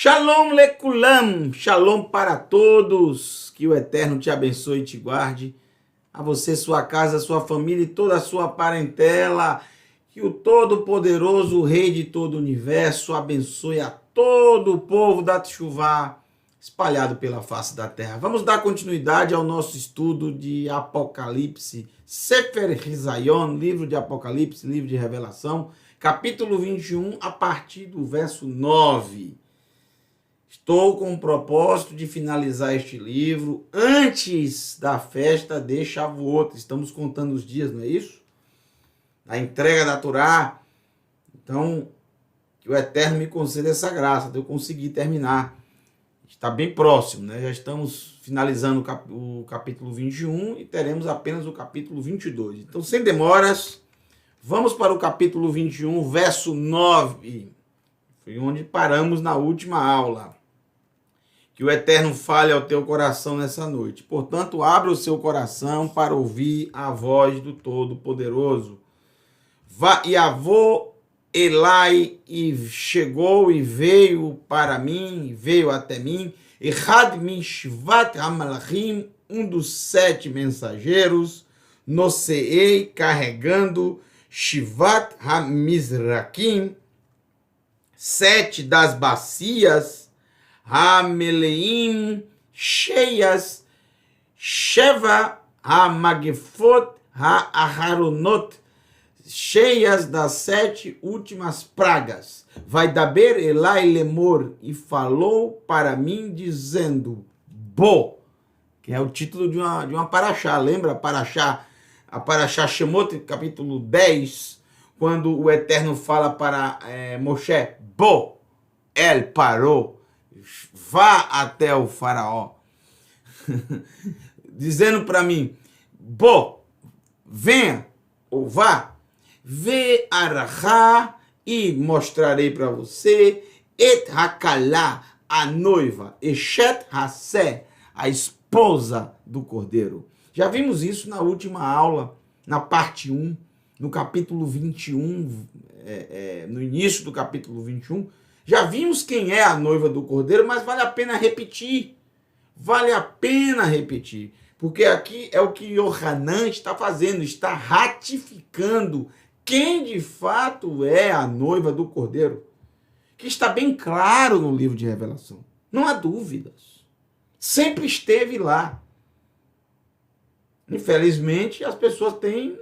Shalom lekulam, shalom para todos, que o Eterno te abençoe e te guarde, a você, sua casa, sua família e toda a sua parentela, que o Todo-Poderoso, Rei de todo o Universo, abençoe a todo o povo da Teshuvá, espalhado pela face da terra. Vamos dar continuidade ao nosso estudo de Apocalipse, Sefer Hizayon, livro de Apocalipse, livro de Revelação, capítulo 21, a partir do verso 9. Estou com o propósito de finalizar este livro antes da festa de Shavuot. Estamos contando os dias, não é isso? A entrega da Torá. Então, que o Eterno me conceda essa graça de eu conseguir terminar. Está bem próximo, né? Já estamos finalizando o capítulo 21 e teremos apenas o capítulo 22. Então, sem demoras, vamos para o capítulo 21, verso 9. Foi onde paramos na última aula. Que o Eterno fale ao teu coração nessa noite. Portanto, abra o seu coração para ouvir a voz do Todo-Poderoso. Yavô Elai, e chegou e veio para mim, veio até mim, Echad Mishvat Hamalachim, um dos 7 mensageiros, Noseei, carregando Shivat Hamizrakim, 7 das bacias, Hameleim, cheias, Sheva Hamagefot Aharonot, cheias das 7 últimas pragas. Vai daber Elai Lemor, e falou para mim dizendo, Bo, que é o título de uma paraxá, lembra? A paraxá Shemot, capítulo 10, quando o Eterno fala para Moshe, Bo, El parou, vá até o faraó, dizendo para mim, Bo, venha, ou vá, Ve arachá, e mostrarei para você, Et hakalá, a noiva, Eshet hasé, a esposa do cordeiro. Já vimos isso na última aula, na parte 1, no capítulo 21, no início do capítulo 21, já vimos quem é a noiva do cordeiro, mas vale a pena repetir. Vale a pena repetir. Porque aqui é o que Yohanan está fazendo, está ratificando quem de fato é a noiva do cordeiro. Que está bem claro no livro de Revelação. Não há dúvidas. Sempre esteve lá. Infelizmente, as pessoas têm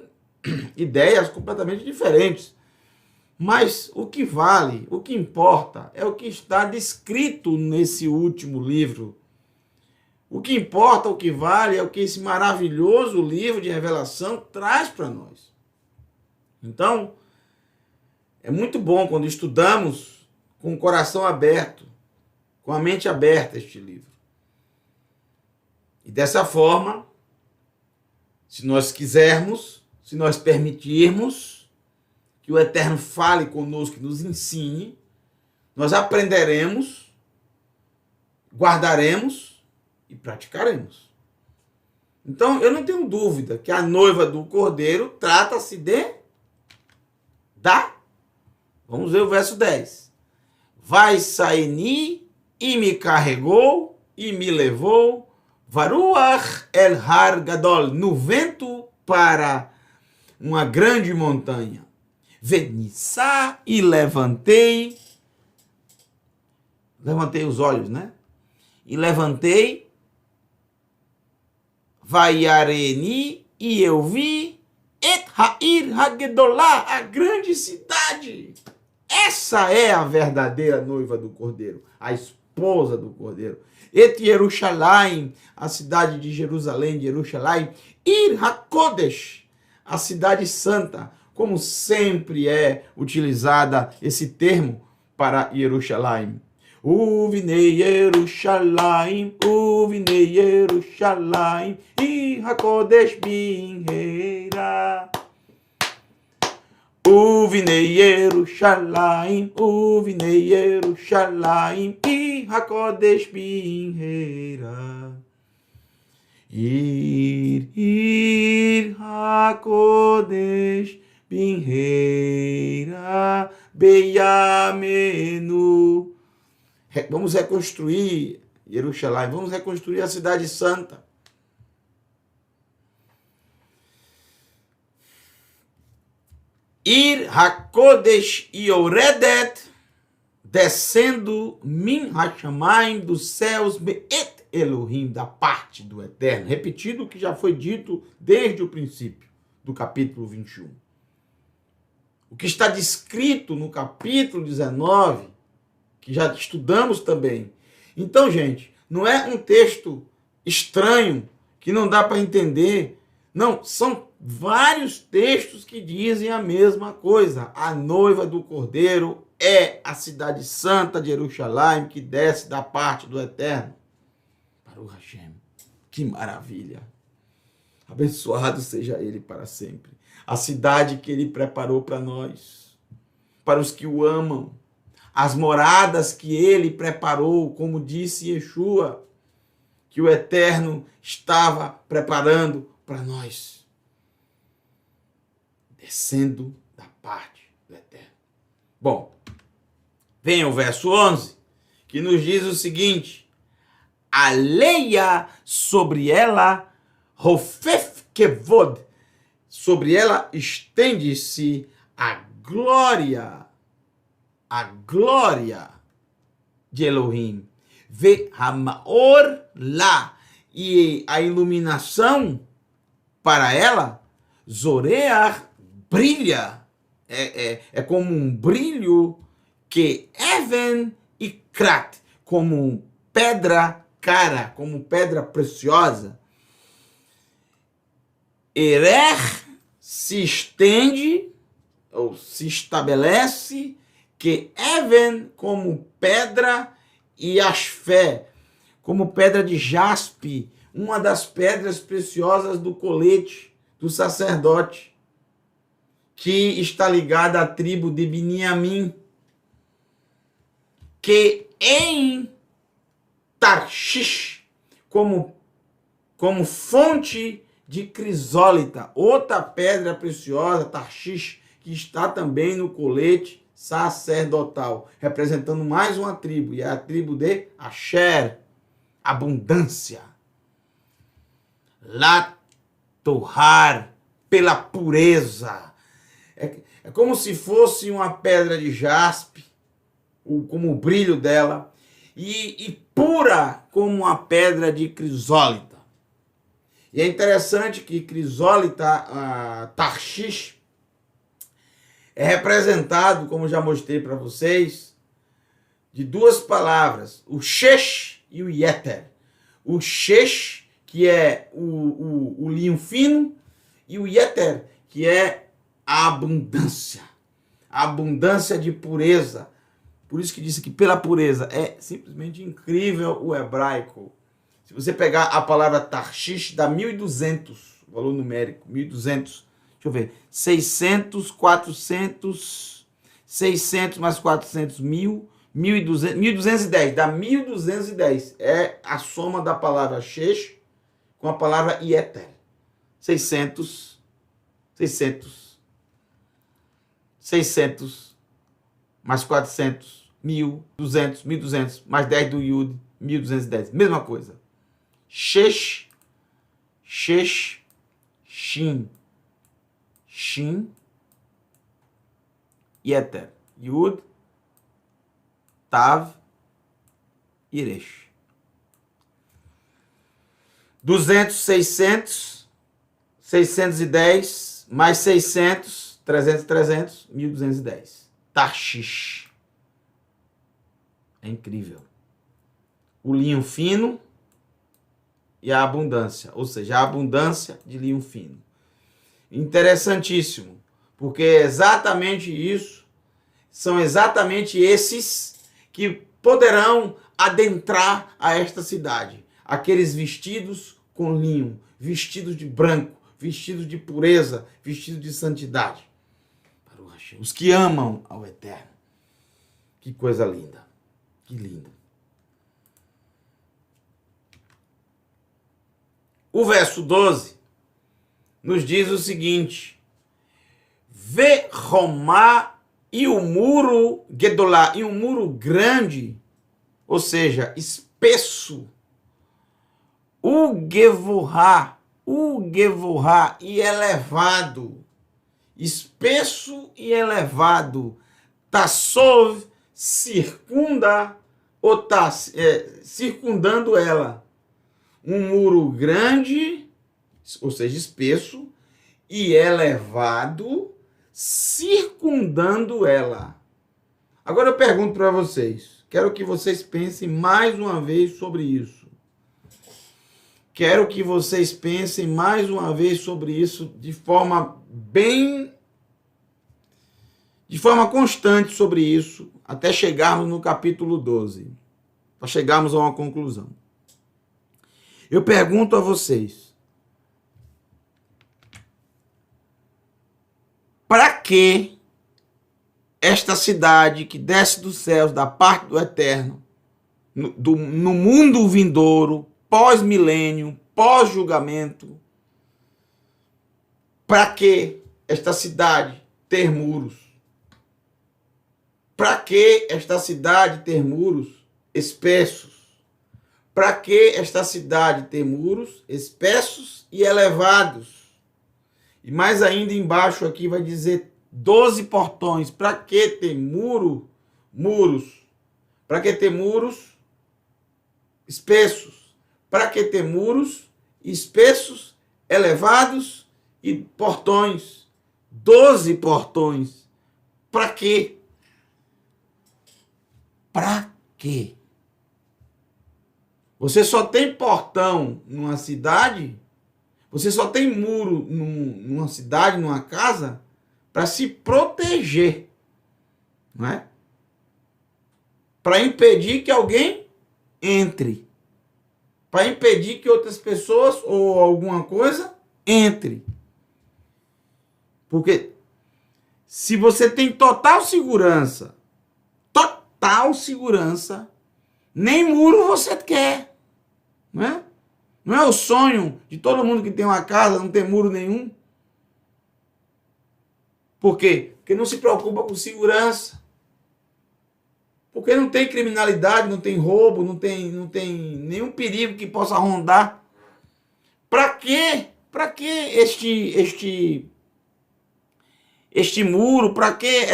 ideias completamente diferentes. Mas o que vale, o que importa, é o que está descrito nesse último livro. O que importa, o que vale, é o que esse maravilhoso livro de Revelação traz para nós. Então, é muito bom quando estudamos com o coração aberto, com a mente aberta este livro. E dessa forma, se nós quisermos, se nós permitirmos, que o Eterno fale conosco e nos ensine, nós aprenderemos, guardaremos e praticaremos. Então, eu não tenho dúvida que a noiva do cordeiro trata-se Vamos ver o verso 10. Vai Saini, e me carregou, e me levou, Varuach el har gadol, no vento para uma grande montanha. Venissá, e levantei os olhos, né? E levantei, Vaiareni, e eu vi, Et Ha'ir Hagedolá, a grande cidade. Essa é a verdadeira noiva do Cordeiro, a esposa do Cordeiro. Et Yerushalayim, a cidade de Jerusalém, de Yerushalayim. Ir HaKodesh, a cidade santa, como sempre é utilizada esse termo para Yerushalayim. Uvinei Yerushalayim, Uvinei Yerushalayim, Ir HaKodesh Binheira. Uvinei Yerushalayim, Uvinei Yerushalayim, Ir HaKodesh Binheira. Ir HaKodesh Binheira, Beyamenu. Vamos reconstruir Jerusalém, vamos reconstruir a cidade santa. Ir HaKodesh Yoredet, descendo Min HaShamayim, dos céus, Be'et Elohim, da parte do Eterno. Repetido o que já foi dito desde o princípio do capítulo 21. O que está descrito no capítulo 19, que já estudamos também. Então, gente, não é um texto estranho, que não dá para entender. Não, são vários textos que dizem a mesma coisa. A noiva do Cordeiro é a cidade santa de Jerusalém, que desce da parte do Eterno. Baruch Hashem, que maravilha. Abençoado seja ele para sempre. A cidade que ele preparou para nós, para os que o amam. As moradas que ele preparou, como disse Yeshua, que o Eterno estava preparando para nós. Descendo da parte do Eterno. Bom, vem o verso 11, que nos diz o seguinte: aleia sobre ela, Rofef Kevod, sobre ela estende-se a glória de Elohim. Ve Hamaor lá, e a iluminação para ela, Zorear, brilha, é como um brilho que Even e Krat, como pedra cara, como pedra preciosa. Erer se estende, ou se estabelece, que Even como pedra e Asfé como pedra de jaspe, uma das pedras preciosas do colete do sacerdote, que está ligada à tribo de Beniamim, que em Tarshish, como fonte de crisólita, outra pedra preciosa, Tarshish, que está também no colete sacerdotal, representando mais uma tribo, e é a tribo de Asher, abundância. Latohar, pela pureza. É como se fosse uma pedra de jaspe, como o brilho dela, e pura como uma pedra de crisólita. E é interessante que crisólita, Tarshish, é representado, como já mostrei para vocês, de duas palavras, o shesh e o yeter. O shesh, que é o linho fino, e o yeter, que é a abundância de pureza. Por isso que disse que pela pureza é simplesmente incrível o hebraico. Se você pegar a palavra Tarshish, dá 1.200, valor numérico, 1.200. Deixa eu ver, 600, 400, 600 mais 400, 1.000, 1.200, 1.210, dá 1.210. É a soma da palavra shesh com a palavra yeter. 600 mais 400, 1.200, 1.200, mais 10 do Yud, 1.210. Mesma coisa. Shesh, Shin, Yeter, Yud, Tav, Iresh. 200, 600, 610, mais 600, 300, 1.210. Tarshish. É incrível. O linho fino e a abundância, ou seja, a abundância de linho fino. Interessantíssimo, porque é exatamente isso, são exatamente esses que poderão adentrar a esta cidade. Aqueles vestidos com linho, vestidos de branco, vestidos de pureza, vestidos de santidade. Os que amam ao Eterno. Que coisa linda, que lindo. O verso 12 nos diz o seguinte: Vê Romá, e o muro Gedolá, e um muro grande, ou seja, espesso. Ugevorá e elevado. Espesso e elevado. Tassov circunda ou tá circundando ela. Um muro grande, ou seja, espesso e elevado, circundando ela. Agora eu pergunto para vocês, quero que vocês pensem mais uma vez sobre isso. Quero que vocês pensem mais uma vez sobre isso de forma constante sobre isso, até chegarmos no capítulo 12, para chegarmos a uma conclusão. Eu pergunto a vocês, para que esta cidade que desce dos céus, da parte do Eterno, no mundo vindouro, pós-milênio, pós-julgamento, para que esta cidade ter muros? Para que esta cidade ter muros espessos? Para que esta cidade ter muros espessos e elevados? E mais ainda embaixo aqui vai dizer 12 portões. Para que ter muros? Para que ter muros espessos? Para que ter muros espessos, elevados e portões? 12 portões. Para quê? Para quê? Você só tem portão numa cidade, você só tem muro numa cidade, numa casa, para se proteger, não é? Para impedir que alguém entre. Para impedir que outras pessoas ou alguma coisa entre. Porque se você tem total segurança, nem muro você quer, não é? Não é o sonho de todo mundo que tem uma casa, não tem muro nenhum? Por quê? Porque não se preocupa com segurança. Porque não tem criminalidade, não tem roubo, não tem nenhum perigo que possa rondar. Para quê? Para que este muro? Para que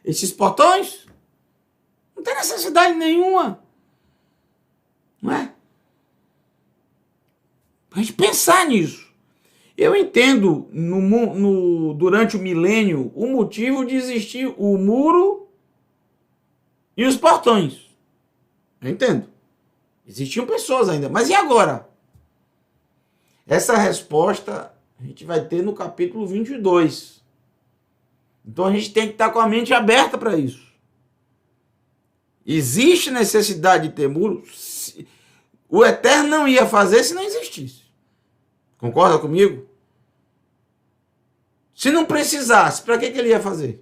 esses portões? Não tem necessidade nenhuma. Não é? Para a gente pensar nisso. Eu entendo durante o milênio o motivo de existir o muro e os portões. Eu entendo. Existiam pessoas ainda. Mas e agora? Essa resposta a gente vai ter no capítulo 22. Então a gente tem que estar com a mente aberta para isso. Existe necessidade de ter muro? O Eterno não ia fazer se não existisse. Concorda comigo? Se não precisasse, para que ele ia fazer?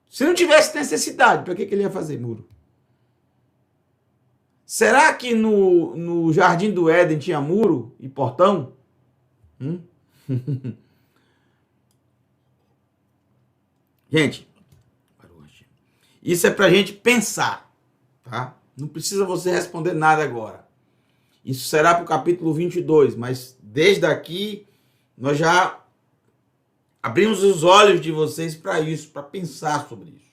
Se não tivesse necessidade, para que ele ia fazer muro? Será que no Jardim do Éden tinha muro e portão? Gente, isso é para a gente pensar, tá? Não precisa você responder nada agora. Isso será para o capítulo 22, mas desde aqui nós já abrimos os olhos de vocês para isso, para pensar sobre isso.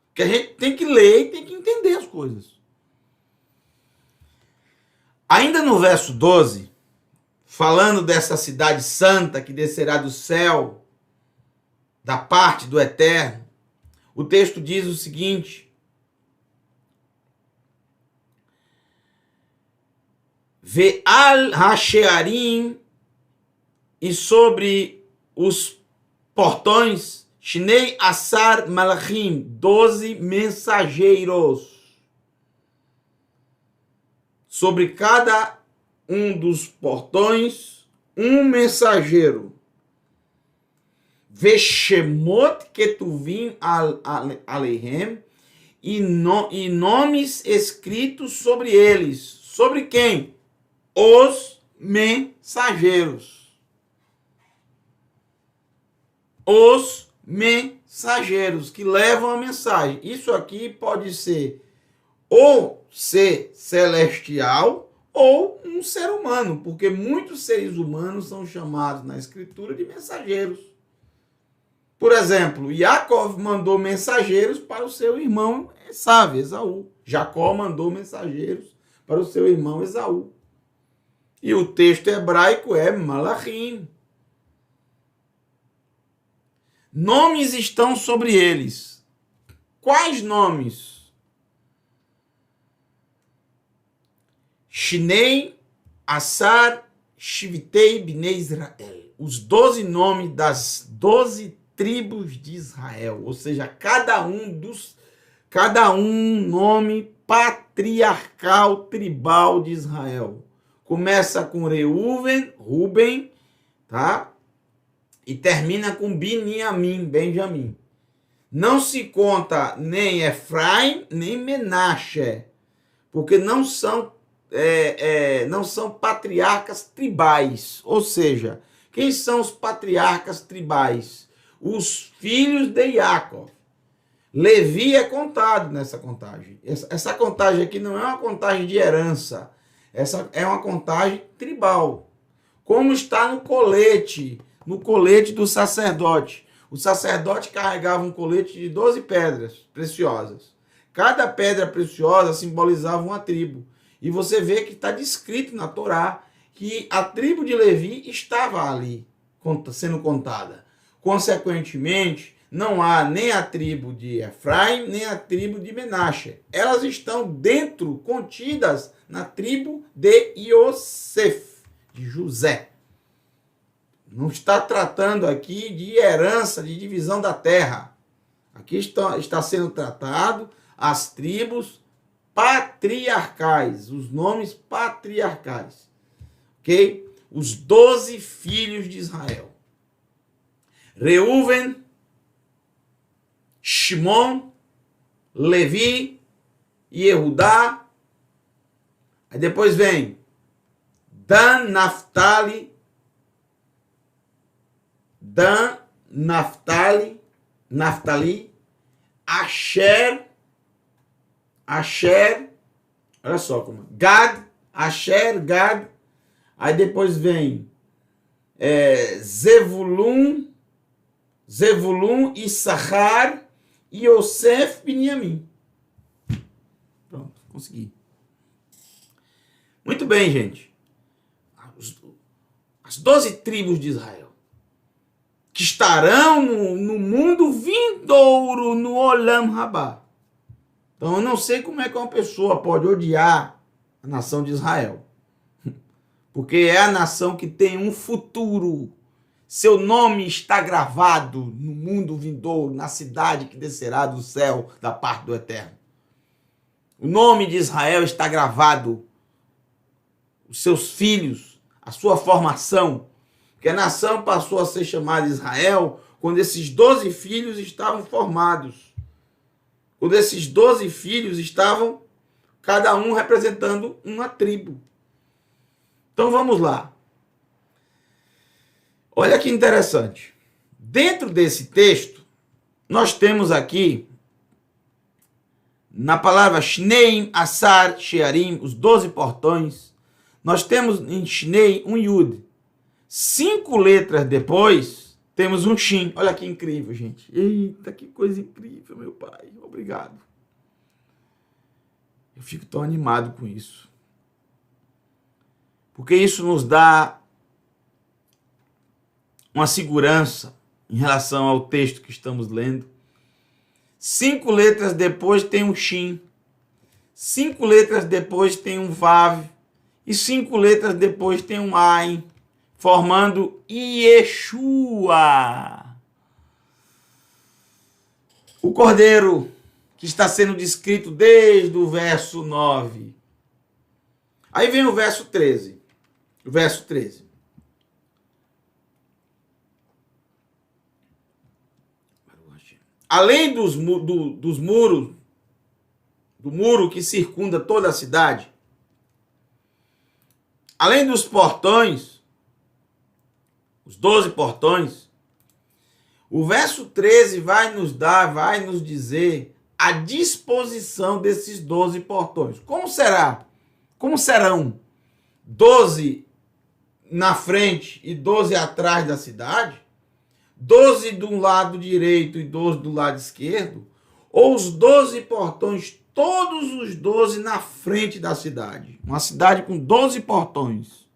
Porque a gente tem que ler e tem que entender as coisas. Ainda no verso 12, falando dessa cidade santa que descerá do céu, da parte do Eterno, o texto diz o seguinte: Ve'al ha-shearim, e sobre os portões, Shnei Asar Malachim, 12 mensageiros. Sobre cada um dos portões, um mensageiro. Veshemot ketuvim aleihem, e nomes escritos sobre eles. Sobre quem? Os mensageiros. Os mensageiros que levam a mensagem. Isso aqui pode ser ou ser celestial ou um ser humano, porque muitos seres humanos são chamados na escritura de mensageiros. Por exemplo, Jacó mandou mensageiros para o seu irmão Esaú. Jacó mandou mensageiros para o seu irmão Esaú. E o texto hebraico é Malachim. Nomes estão sobre eles. Quais nomes? Shnei, Assar, Shivtei, Bnei Israel. Os 12 nomes das 12 tribos de Israel. Ou seja, cada um nome patriarcal tribal de Israel. Começa com Reuben, tá? E termina com Benjamim. Não se conta nem Efraim, nem Menache, porque não são patriarcas tribais. Ou seja, quem são os patriarcas tribais? Os filhos de Jacó. Levi é contado nessa contagem. Essa contagem aqui não é uma contagem de herança. Essa é uma contagem tribal. Como está no colete do sacerdote. O sacerdote carregava um colete de 12 pedras preciosas. Cada pedra preciosa simbolizava uma tribo. E você vê que está descrito na Torá que a tribo de Levi estava ali sendo contada. Consequentemente, não há nem a tribo de Efraim, nem a tribo de Menache. Elas estão contidas na tribo de Yosef, de José. Não está tratando aqui de herança, de divisão da terra. Aqui está sendo tratado as tribos patriarcais, os nomes patriarcais. Ok? Os 12 filhos de Israel. Reuven, Shimon, Levi, Yehudá. Aí depois vem Dan, Naftali, Asher, olha só como, Gad, aí depois vem Zevulun, Issachar, Yosef, Binyamin. Pronto, consegui. Muito bem, gente. As 12 tribos de Israel, que estarão no mundo vindouro, no Olam Rabá. Então eu não sei como é que uma pessoa pode odiar a nação de Israel. Porque é a nação que tem um futuro. Seu nome está gravado no mundo vindouro, na cidade que descerá do céu da parte do Eterno. O nome de Israel está gravado. Os seus filhos, a sua formação. Porque a nação passou a ser chamada Israel quando esses 12 filhos estavam formados. Quando esses 12 filhos estavam, cada um representando uma tribo. Então vamos lá. Olha que interessante. Dentro desse texto, nós temos aqui, na palavra Shneim, Assar, Shearim, os 12 portões, nós temos em Shnei um Yud. 5 letras depois, temos um Shin. Olha que incrível, gente. Eita, que coisa incrível, meu pai. Obrigado. Eu fico tão animado com isso. Porque isso nos dá uma segurança em relação ao texto que estamos lendo. 5 letras depois tem um Shin. 5 letras depois tem um Vav. E 5 letras depois tem um Ain, formando Yeshua. O Cordeiro que está sendo descrito desde o verso 9. Aí vem o verso 13. O verso 13. Além dos muros, do muro que circunda toda a cidade, além dos portões, os 12 portões, O verso 13 vai nos dizer a disposição desses 12 portões. Como será? Como serão 12 na frente e 12 atrás da cidade? 12 do lado direito e 12 do lado esquerdo? Ou os 12 portões, todos os 12 na frente da cidade? Uma cidade com 12 portões.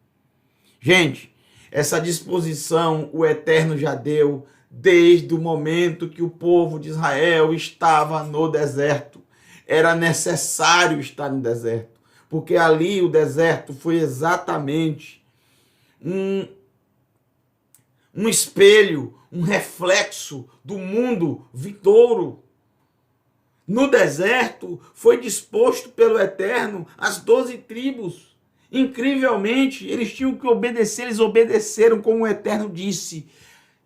Gente, essa disposição o Eterno já deu desde o momento que o povo de Israel estava no deserto. Era necessário estar no deserto, porque ali o deserto foi exatamente um espelho, um reflexo do mundo vindouro. No deserto foi disposto pelo Eterno as 12 tribos. Incrivelmente, eles tinham que obedecer, eles obedeceram como o Eterno disse.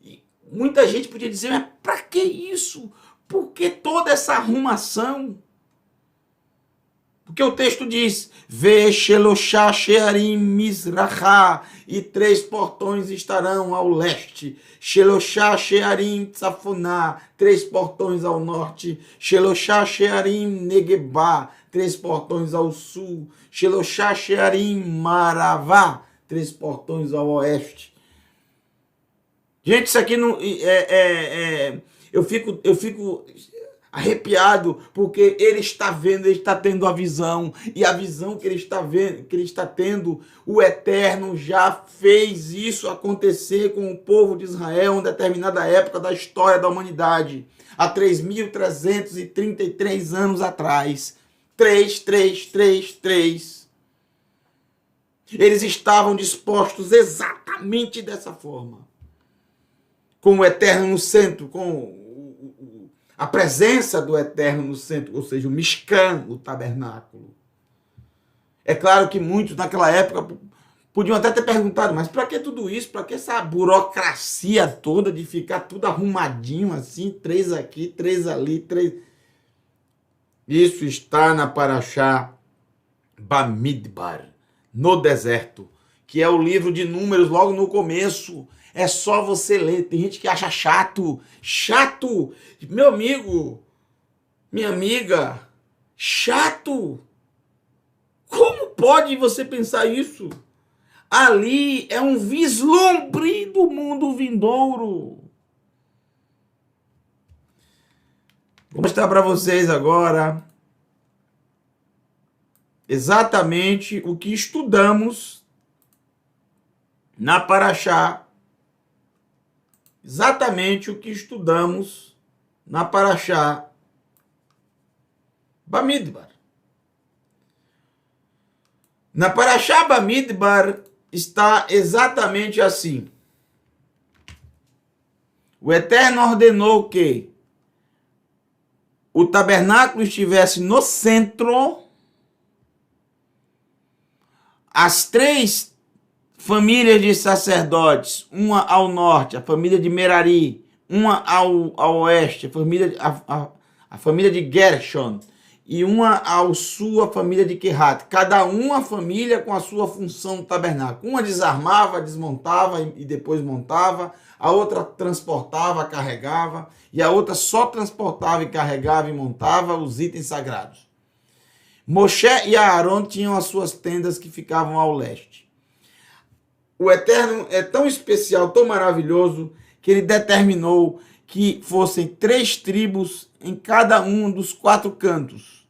E muita gente podia dizer, mas para que isso? Por que toda essa arrumação? Porque o texto diz, Ve Sheloshá Shearim Mizrachá, e 3 portões estarão ao leste. Sheloshá Shearim Tsafoná, 3 portões ao norte. Sheloshá Shearim Negebá, 3 portões ao sul. Sheloshá Shearim Maravá, 3 portões ao oeste. Gente, isso aqui não eu fico arrepiado, porque ele está vendo, ele está tendo a visão, e a visão que ele está vendo, que ele está tendo, o Eterno já fez isso acontecer com o povo de Israel em uma determinada época da história da humanidade, há 3.333 anos atrás. 3. Eles estavam dispostos exatamente dessa forma, com o Eterno no centro, com a presença do Eterno no centro, ou seja, o Mishkan, o tabernáculo. É claro que muitos naquela época podiam até ter perguntado, mas para que tudo isso? Para que essa burocracia toda de ficar tudo arrumadinho assim, 3 aqui, 3 ali, 3... Isso está na Parashá Bamidbar, no deserto, que é o livro de Números logo no começo. É só você ler. Tem gente que acha chato. Chato! Meu amigo, minha amiga, chato! Como pode você pensar isso? Ali é um vislumbre do mundo vindouro. Vou mostrar para vocês agora exatamente o que estudamos na Parashá. Exatamente o que estudamos na Parashá Bamidbar. Na Parashá Bamidbar está exatamente assim. O Eterno ordenou que o tabernáculo estivesse no centro, as 3 famílias de sacerdotes, uma ao norte, a família de Merari, uma ao oeste, a família de Gershon, e uma ao sul, a família de Kehat. Cada uma família com a sua função no tabernáculo. Uma desarmava, desmontava e depois montava, a outra transportava, carregava, e a outra só transportava e carregava e montava os itens sagrados. Moshe e Aaron tinham as suas tendas que ficavam ao leste. O Eterno é tão especial, tão maravilhoso, que ele determinou que fossem 3 tribos em cada um dos 4 cantos.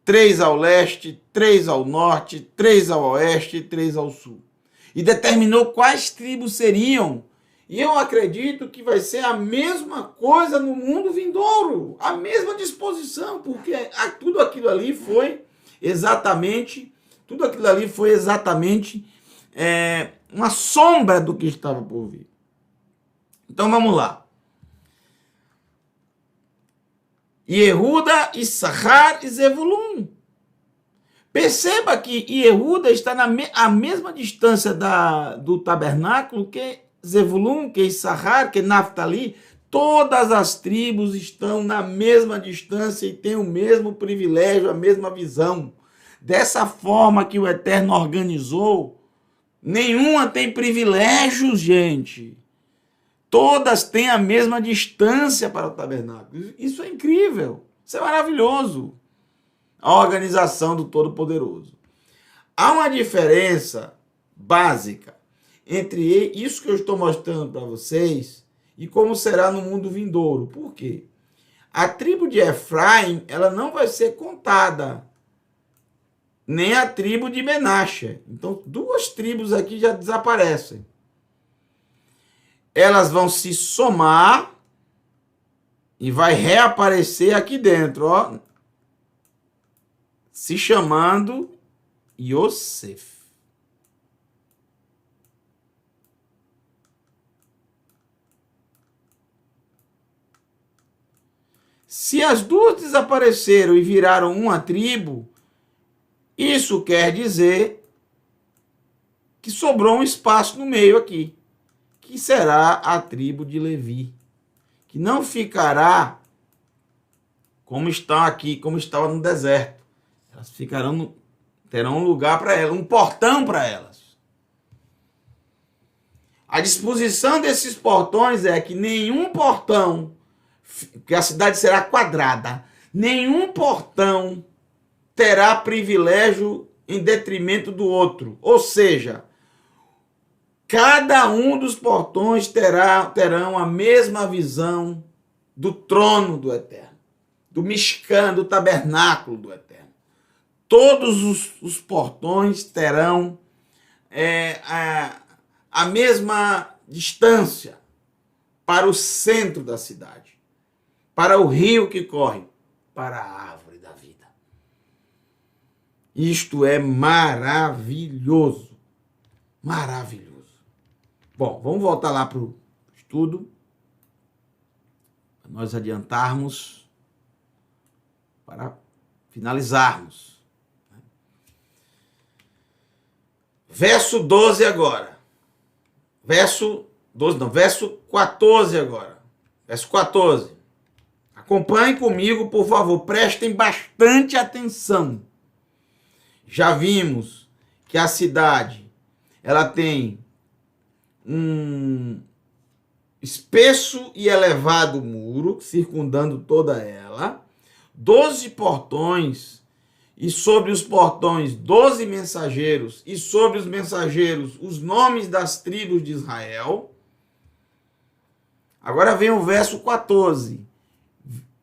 3 ao leste, 3 ao norte, 3 ao oeste e 3 ao sul. E determinou quais tribos seriam. E eu acredito que vai ser a mesma coisa no mundo vindouro. A mesma disposição, porque tudo aquilo ali foi exatamente uma sombra do que estava por vir. Então vamos lá. Yehuda, Issachar e Zevulun. Perceba que Yehuda está à mesma distância do tabernáculo que Zevulun, que Issachar, que Naftali. Todas as tribos estão na mesma distância e têm o mesmo privilégio, a mesma visão. Dessa forma que o Eterno organizou, nenhuma tem privilégios, gente. Todas têm a mesma distância para o tabernáculo. Isso é incrível. Isso é maravilhoso. A organização do Todo-Poderoso. Há uma diferença básica entre isso que eu estou mostrando para vocês e como será no mundo vindouro. Por quê? A tribo de Efraim, ela não vai ser contada, nem a tribo de Menaxe. Então, duas tribos aqui já desaparecem. Elas vão se somar e vai reaparecer aqui dentro, ó, se chamando Yosef. Se as duas desapareceram e viraram uma tribo, isso quer dizer que sobrou um espaço no meio aqui, que será a tribo de Levi, que não ficará como está aqui, como estava no deserto. Elas ficarão, terão um lugar para elas, um portão para elas. A disposição desses portões é que nenhum portão, que a cidade será quadrada, nenhum portão terá privilégio em detrimento do outro. Ou seja, cada um dos portões terão a mesma visão do trono do Eterno, do Mishkan, do tabernáculo do Eterno. Todos os portões terão a mesma distância para o centro da cidade, para o rio que corre, para a árvore da vida. Isto é maravilhoso. Maravilhoso. Bom, vamos voltar lá para o estudo, para nós adiantarmos, para finalizarmos. Verso 12 agora. Verso 14 agora. Verso 14. Acompanhem comigo, por favor, prestem bastante atenção. Já vimos que a cidade, ela tem um espesso e elevado muro, circundando toda ela, 12 portões, e sobre os portões 12 mensageiros, e sobre os mensageiros os nomes das tribos de Israel. Agora vem o verso 14.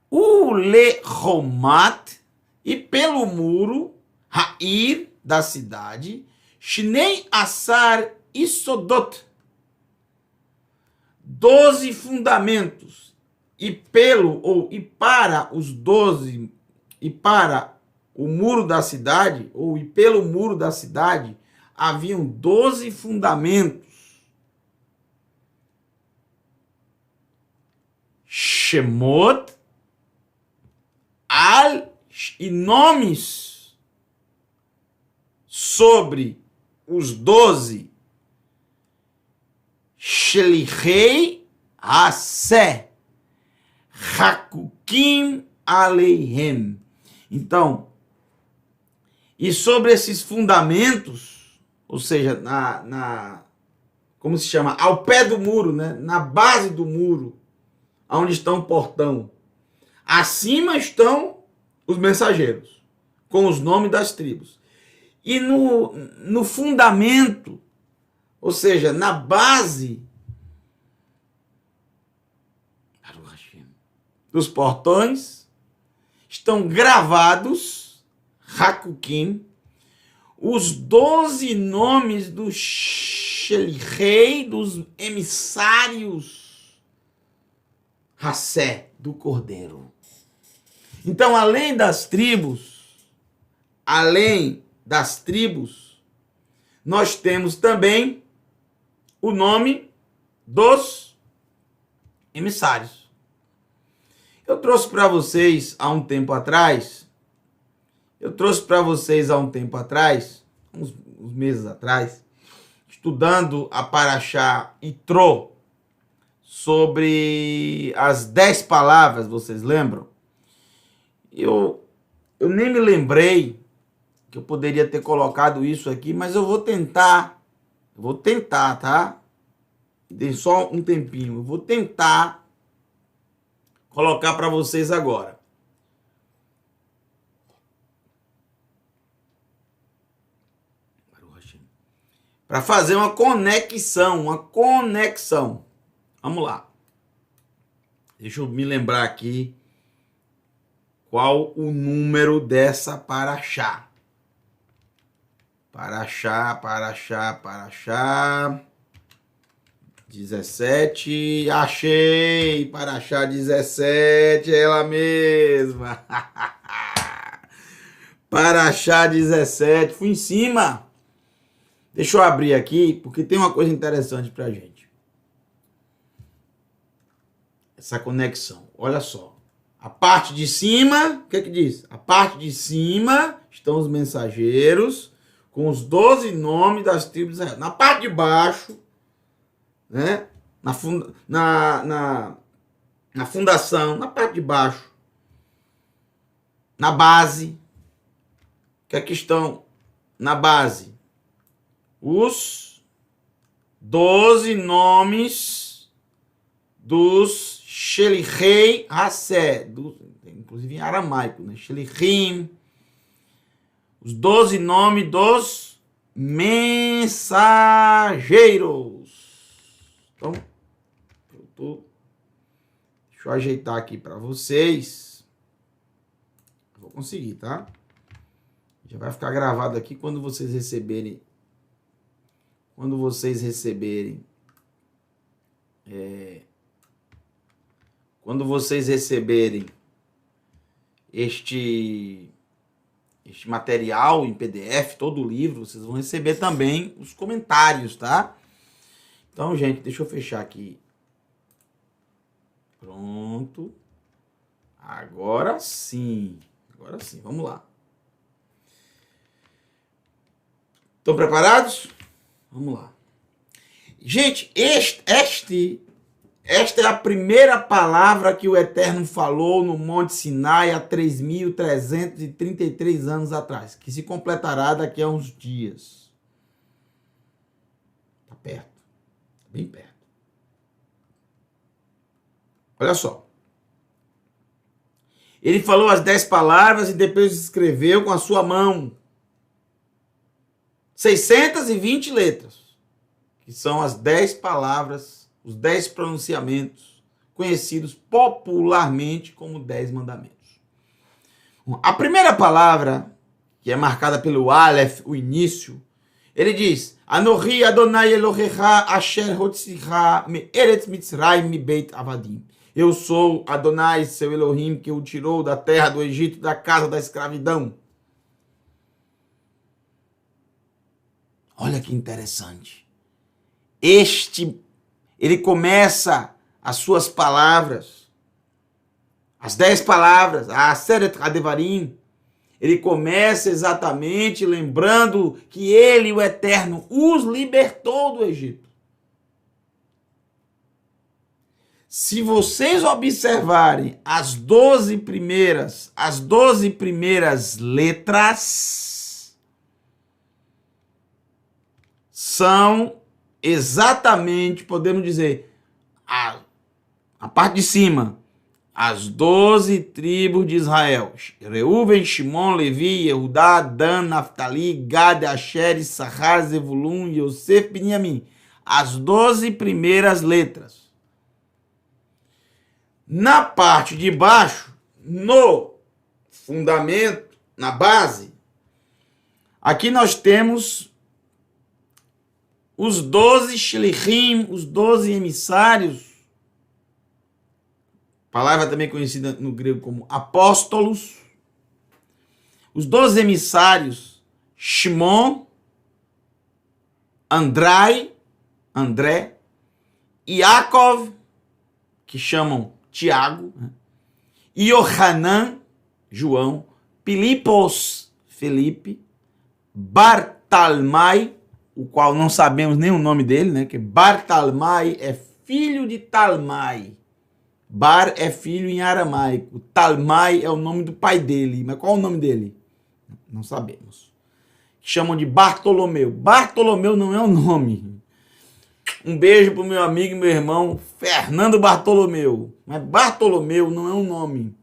Ulehomat, e pelo muro, Ha'ir, da cidade, Shnei Asar Isodot, 12 fundamentos, e para os 12, e para o muro da cidade, e pelo muro da cidade, haviam 12 fundamentos. Shemot, e nomes sobre os 12 Shelichei Haseh Hakukim Aleihem. Então, e sobre esses fundamentos, ou seja, como se chama? Ao pé do muro, né? Na base do muro, onde está o portão. Acima estão os mensageiros, com os nomes das tribos. E no fundamento, ou seja, na base dos portões, estão gravados, Hakukim, os 12 nomes do Shelichei, dos emissários, Hassé, do Cordeiro. Então, além das tribos, nós temos também o nome dos emissários. Eu trouxe para vocês há um tempo atrás, uns meses atrás, estudando a Parashá Itró, sobre as 10 palavras, vocês lembram? Eu nem me lembrei que eu poderia ter colocado isso aqui, mas eu vou tentar, tá? Dê só um tempinho. Eu vou tentar colocar para vocês agora. Para fazer uma conexão. Vamos lá. Deixa eu me lembrar aqui qual o número dessa paraxá. Paraxá. 17. Achei! Paraxá 17, ela mesma. Paraxá 17. Fui em cima. Deixa eu abrir aqui, porque tem uma coisa interessante pra gente. Essa conexão. Olha só. A parte de cima, o que é que diz? A parte de cima estão os mensageiros com os 12 nomes das tribos de Israel. Na parte de baixo, né? Na fundação, na parte de baixo, na base, o que é que estão na base? Os 12 nomes dos Shelichei Hassé, inclusive em aramaico, né? Shelichim, os 12 nomes dos mensageiros. Então, deixa eu ajeitar aqui para vocês. Vou conseguir, tá? Já vai ficar gravado aqui quando vocês receberem. Quando vocês receberem este material em PDF, todo o livro, vocês vão receber também os comentários, tá? Então, gente, deixa eu fechar aqui. Pronto. Agora sim, vamos lá. Estão preparados? Vamos lá. Gente, esta é a primeira palavra que o Eterno falou no Monte Sinai há 3.333 anos atrás, que se completará daqui a uns dias. Está perto. Bem perto. Olha só. Ele falou as 10 palavras e depois escreveu com a sua mão 620 letras, que são as 10 palavras, os 10 pronunciamentos, conhecidos popularmente como 10 mandamentos. A primeira palavra, que é marcada pelo Aleph, o início, ele diz: Anohi Adonai Elohecha Asher Hotzicha Me'eretz Mitzrayim Mibeit Avadim. Eu sou Adonai, seu Elohim, que o tirou da terra do Egito, da casa da escravidão. Olha que interessante. Ele começa as suas palavras, as 10 palavras, a Aseret Hadevarim, ele começa exatamente lembrando que ele, o Eterno, os libertou do Egito. Se vocês observarem as 12 primeiras letras, são exatamente, podemos dizer, a parte de cima, as 12 tribos de Israel. Reuven, Shimon, Levi, Yehudá, Dan, Naftali, Gad, Asher, Issachar, Zevulun, Yosef, Binyamin. As 12 primeiras letras. Na parte de baixo, no fundamento, na base, aqui nós temos os 12 shlichim, os 12 emissários, palavra também conhecida no grego como apóstolos, os 12 emissários, Shimon, André, Yaakov, que chamam Tiago, e Yohanan, João, Pilipos, Felipe, Bartalmai, o qual não sabemos nem o nome dele, né? Que Bartalmai é filho de Talmai. Bar é filho em aramaico. Talmai é o nome do pai dele. Mas qual é o nome dele? Não sabemos. Chamam de Bartolomeu. Bartolomeu não é o nome. Um beijo pro meu amigo e meu irmão Fernando Bartolomeu. Mas Bartolomeu não é um nome.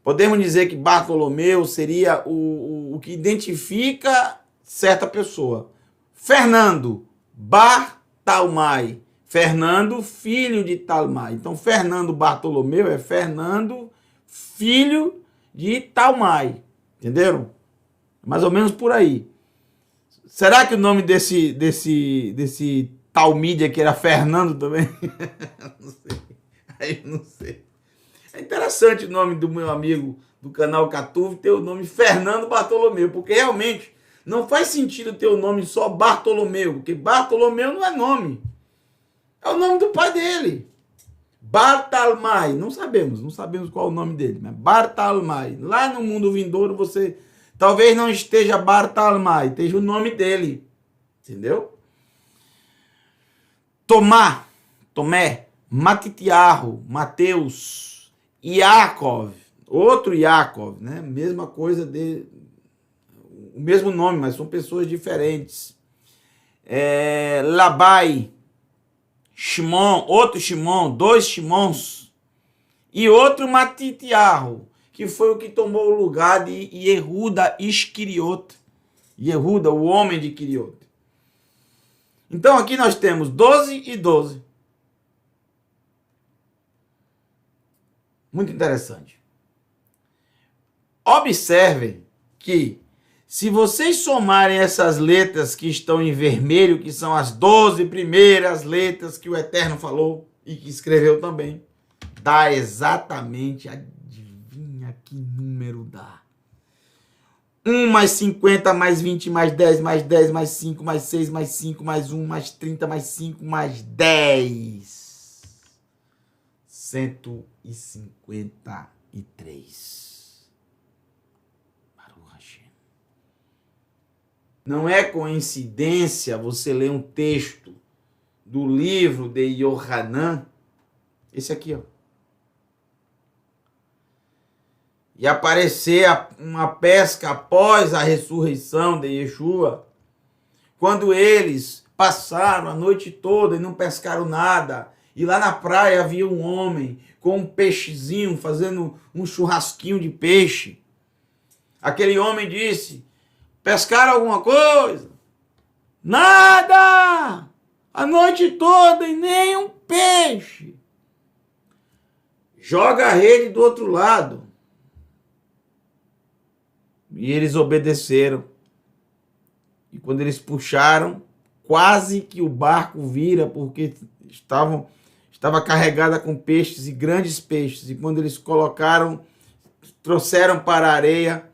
Podemos dizer que Bartolomeu seria o que identifica certa pessoa. Fernando, Bartalmai. Fernando, filho de Talmai. Então, Fernando Bartolomeu é Fernando, filho de Talmai. Entenderam? Mais ou menos por aí. Será que o nome desse Talmide aqui era Fernando também? Não sei. Aí eu não sei. É interessante o nome do meu amigo do canal Catuve ter o nome Fernando Bartolomeu, porque realmente não faz sentido ter o nome só Bartolomeu, porque Bartolomeu não é nome. É o nome do pai dele. Bartalmai. Não sabemos qual é o nome dele, mas Bartalmai. Lá no mundo vindouro você talvez não esteja Bartalmai, esteja o nome dele. Entendeu? Tomé, Matitiarro, Mateus, Iakov, outro Iakov, né? Mesma coisa, o mesmo nome, mas são pessoas diferentes. Labai, Shimon, outro Shimon, dois Shimons, e outro Matitiarro, que foi o que tomou o lugar de Yehuda Isquiriote. Yehuda, o homem de Quiriote. Então aqui nós temos 12 e 12. Muito interessante. Observem que se vocês somarem essas letras que estão em vermelho, que são as 12 primeiras letras que o Eterno falou e que escreveu também, dá exatamente, adivinha que número dá? 1 mais 50, mais 20, mais 10, mais 10, mais 5, mais 6, mais 5, mais 1, mais 30, mais 5, mais 10. 153. Baruch Hashem. Não é coincidência você ler um texto do livro de Yohanan, esse aqui, ó, e aparecer uma pesca após a ressurreição de Yeshua, quando eles passaram a noite toda e não pescaram nada, e lá na praia havia um homem com um peixezinho, fazendo um churrasquinho de peixe. Aquele homem disse: pescaram alguma coisa? Nada! A noite toda e nem um peixe. Joga a rede do outro lado. E eles obedeceram. E quando eles puxaram, quase que o barco vira, porque estava carregada com peixes e grandes peixes. E quando eles trouxeram para a areia,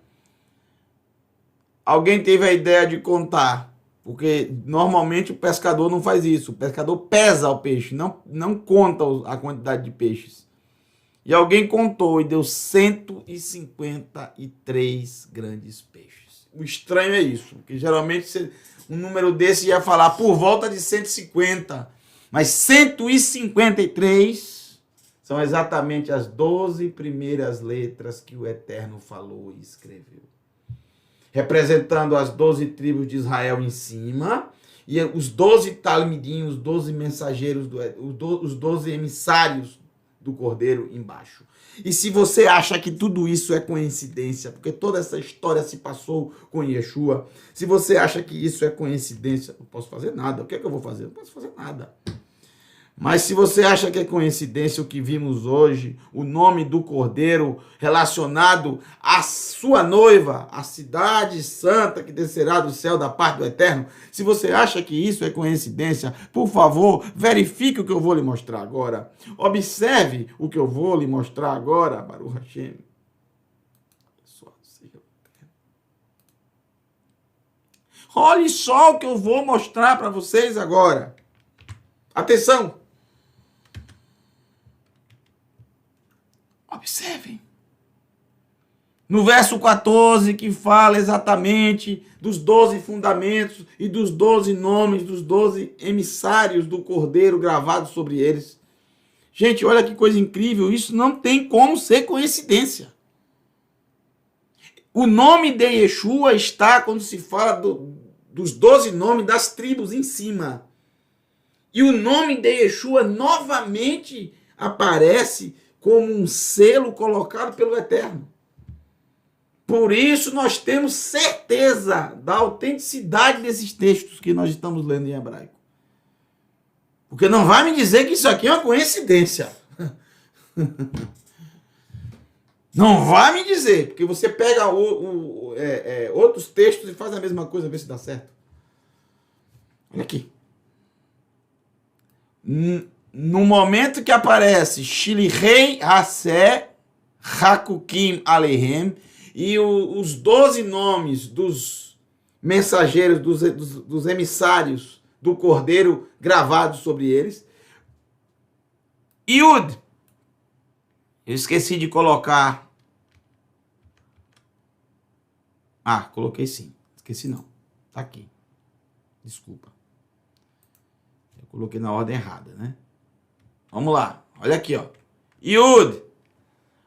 alguém teve a ideia de contar. Porque normalmente o pescador não faz isso. O pescador pesa o peixe, não conta a quantidade de peixes. E alguém contou e deu 153 grandes peixes. O estranho é isso, porque geralmente um número desse ia falar por volta de 150, mas 153 são exatamente as 12 primeiras letras que o Eterno falou e escreveu. Representando as 12 tribos de Israel em cima, e os 12 talmidinhos, os 12 mensageiros, os 12 emissários do Cordeiro embaixo. E se você acha que tudo isso é coincidência, porque toda essa história se passou com Yeshua, se você acha que isso é coincidência, não posso fazer nada. O que é que eu vou fazer? Não posso fazer nada. Mas se você acha que é coincidência o que vimos hoje, o nome do Cordeiro relacionado à sua noiva, a cidade santa que descerá do céu da parte do Eterno, se você acha que isso é coincidência, por favor, verifique o que eu vou lhe mostrar agora. Observe o que eu vou lhe mostrar agora, Baruch Hashem. Olhe só o que eu vou mostrar para vocês agora. Atenção! Observem. No verso 14, que fala exatamente dos 12 fundamentos e dos 12 nomes, dos 12 emissários do Cordeiro gravados sobre eles. Gente, olha que coisa incrível. Isso não tem como ser coincidência. O nome de Yeshua está quando se fala dos 12 nomes das tribos em cima. E o nome de Yeshua novamente aparece como um selo colocado pelo Eterno. Por isso nós temos certeza da autenticidade desses textos que nós estamos lendo em hebraico. Porque não vai me dizer que isso aqui é uma coincidência. Não vai me dizer, porque você pega outros textos e faz a mesma coisa, vê se dá certo. Olha aqui. No momento que aparece Shilirei Hasé Hakukim Alehem e os 12 nomes dos mensageiros, dos emissários do Cordeiro gravados sobre eles. Yud. Eu esqueci de colocar. Coloquei sim. Esqueci não. Tá aqui. Desculpa. Eu coloquei na ordem errada, né? Vamos lá. Olha aqui, ó. Yud.